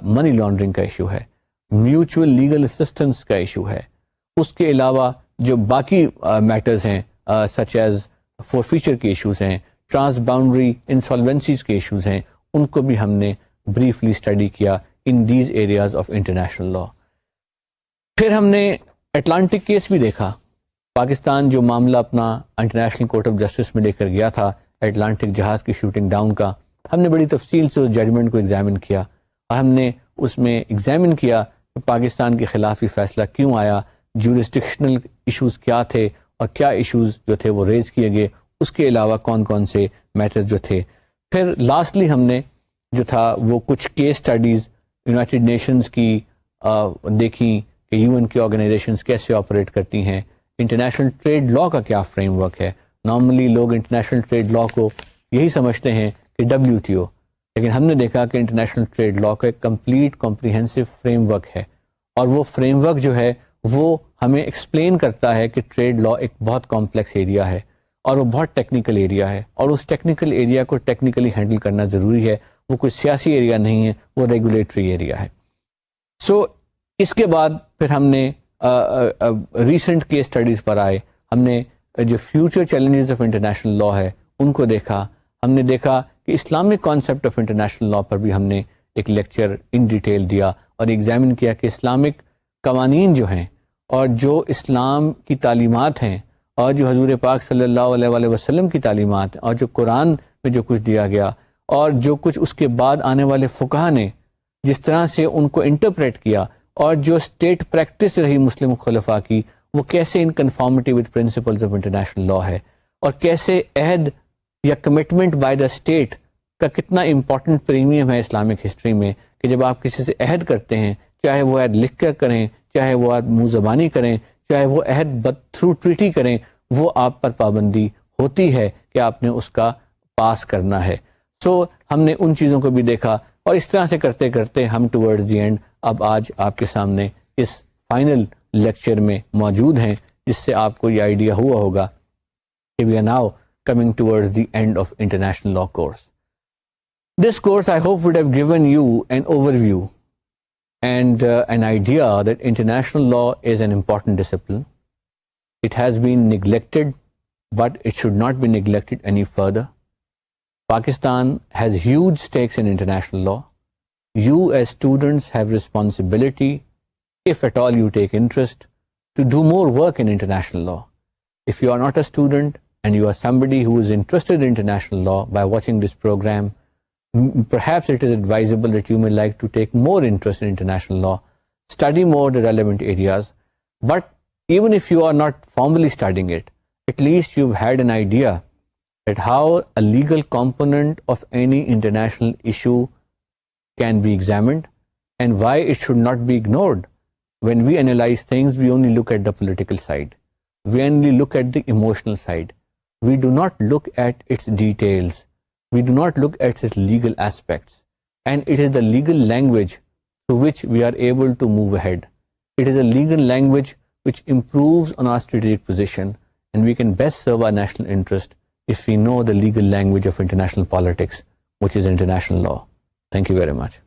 منی لانڈرنگ کا ایشو ہے، میوچول لیگل اسسٹنس کا ایشو ہے. اس کے علاوہ جو باقی میٹرز ہیں سچ ایز فورفیچر کے ایشوز ہیں، ٹرانس باؤنڈری انسالوینسیز کے ایشوز ہیں، ان کو بھی ہم نے بریفلی اسٹڈی کیا in these areas of international لا. پھر ہم نے اٹلانٹک کیس بھی دیکھا. پاکستان جو معاملہ اپنا انٹرنیشنل کورٹ آف جسٹس میں لے کر گیا تھا اٹلانٹک جہاز کی شوٹنگ ڈاؤن کا، ہم نے بڑی تفصیل سے اس ججمنٹ کو ایگزامن کیا، اور ہم نے اس میں ایگزامن کیا کہ پاکستان کے خلاف یہ فیصلہ کیوں آیا، جورسڈکشنل ایشوز کیا تھے، اور کیا ایشوز جو تھے وہ ریز کیے گئے، اس کے علاوہ کون کون سے میٹرز جو تھے. پھر لاسٹلی ہم نے جو تھا وہ کچھ کیس اسٹڈیز یونائٹڈ نیشنز کی دیکھی کہ یو این کی آرگنائزیشنز کیسے آپریٹ کرتی ہیں، انٹرنیشنل ٹریڈ لا کا کیا فریم ورک ہے. نارملی لوگ انٹرنیشنل ٹریڈ لا کو یہی سمجھتے ہیں کہ WTO، لیکن ہم نے دیکھا کہ انٹرنیشنل ٹریڈ لا کا ایک کمپلیٹ کمپریہنسو فریم ورک ہے، اور وہ فریم ورک جو ہے وہ ہمیں ایکسپلین کرتا ہے کہ ٹریڈ لا ایک بہت کمپلیکس ایریا ہے اور وہ بہت ٹیکنیکل ایریا ہے، اور اس ٹیکنیکل ایریا کو ٹیکنیکلی ہینڈل کرنا ضروری ہے. وہ کوئی سیاسی ایریا نہیں ہے، وہ ریگولیٹری ایریا ہے. سو اس کے بعد پھر ہم نے ریسنٹ کیس اسٹڈیز پر آئے. ہم نے جو future challenges of international law ہے ان کو دیکھا. ہم نے دیکھا کہ Islamic concept of international law پر بھی ہم نے ایک لیکچر ان ڈیٹیل دیا اور ایگزامن کیا کہ اسلامک قوانین جو ہیں اور جو اسلام کی تعلیمات ہیں اور جو حضور پاک صلی اللہ علیہ وآلہ وسلم کی تعلیمات ہیں اور جو قرآن میں جو کچھ دیا گیا اور جو کچھ اس کے بعد آنے والے فقہا نے جس طرح سے ان کو انٹرپریٹ کیا اور جو اسٹیٹ پریکٹس رہی مسلم خلفاء کی، وہ کیسے in conformity with principles of international law ہے، اور کیسے عہد یا کمٹمنٹ بائی دا اسٹیٹ کا کتنا امپورٹنٹ پریمیم ہے اسلامک ہسٹری میں، کہ جب آپ کسی سے عہد کرتے ہیں، چاہے وہ عہد لکھ کر کریں، چاہے وہ عہد منہ زبانی کریں، چاہے وہ عہد تھرو ٹریٹی کریں، وہ آپ پر پابندی ہوتی ہے کہ آپ نے اس کا پاس کرنا ہے. سو ہم نے ان چیزوں کو بھی دیکھا، اور اس طرح سے کرتے کرتے ہم ٹورڈز دی اینڈ اب آج آپ کے سامنے اس فائنل لیکچر میں موجود ہیں، جس سے آپ کو یہ آئیڈیا ہوا ہوگا کہ we are now coming towards the end of international law course. This course, I hope, would have given you an overview and an idea that international law is an important discipline. It has been neglected, but it should not be neglected any further. Pakistan has huge stakes in international law. You as students have responsibility, if at all you take interest, to do more work in international law. If you are not a student and you are somebody who is interested in international law, by watching this program, perhaps it is advisable that you may like to take more interest in international law, study more the relevant areas. But even if you are not formally studying it, at least you've had an idea at how a legal component of any international issue can be examined and why it should not be ignored. When we analyze things, we only look at the political side. We only look at the emotional side. We do not look at its details. We do not look at its legal aspects. And it is the legal language through which we are able to move ahead. It is a legal language which improves on our strategic position, and we can best serve our national interest if we know the legal language of international politics, which is international law. Thank you very much.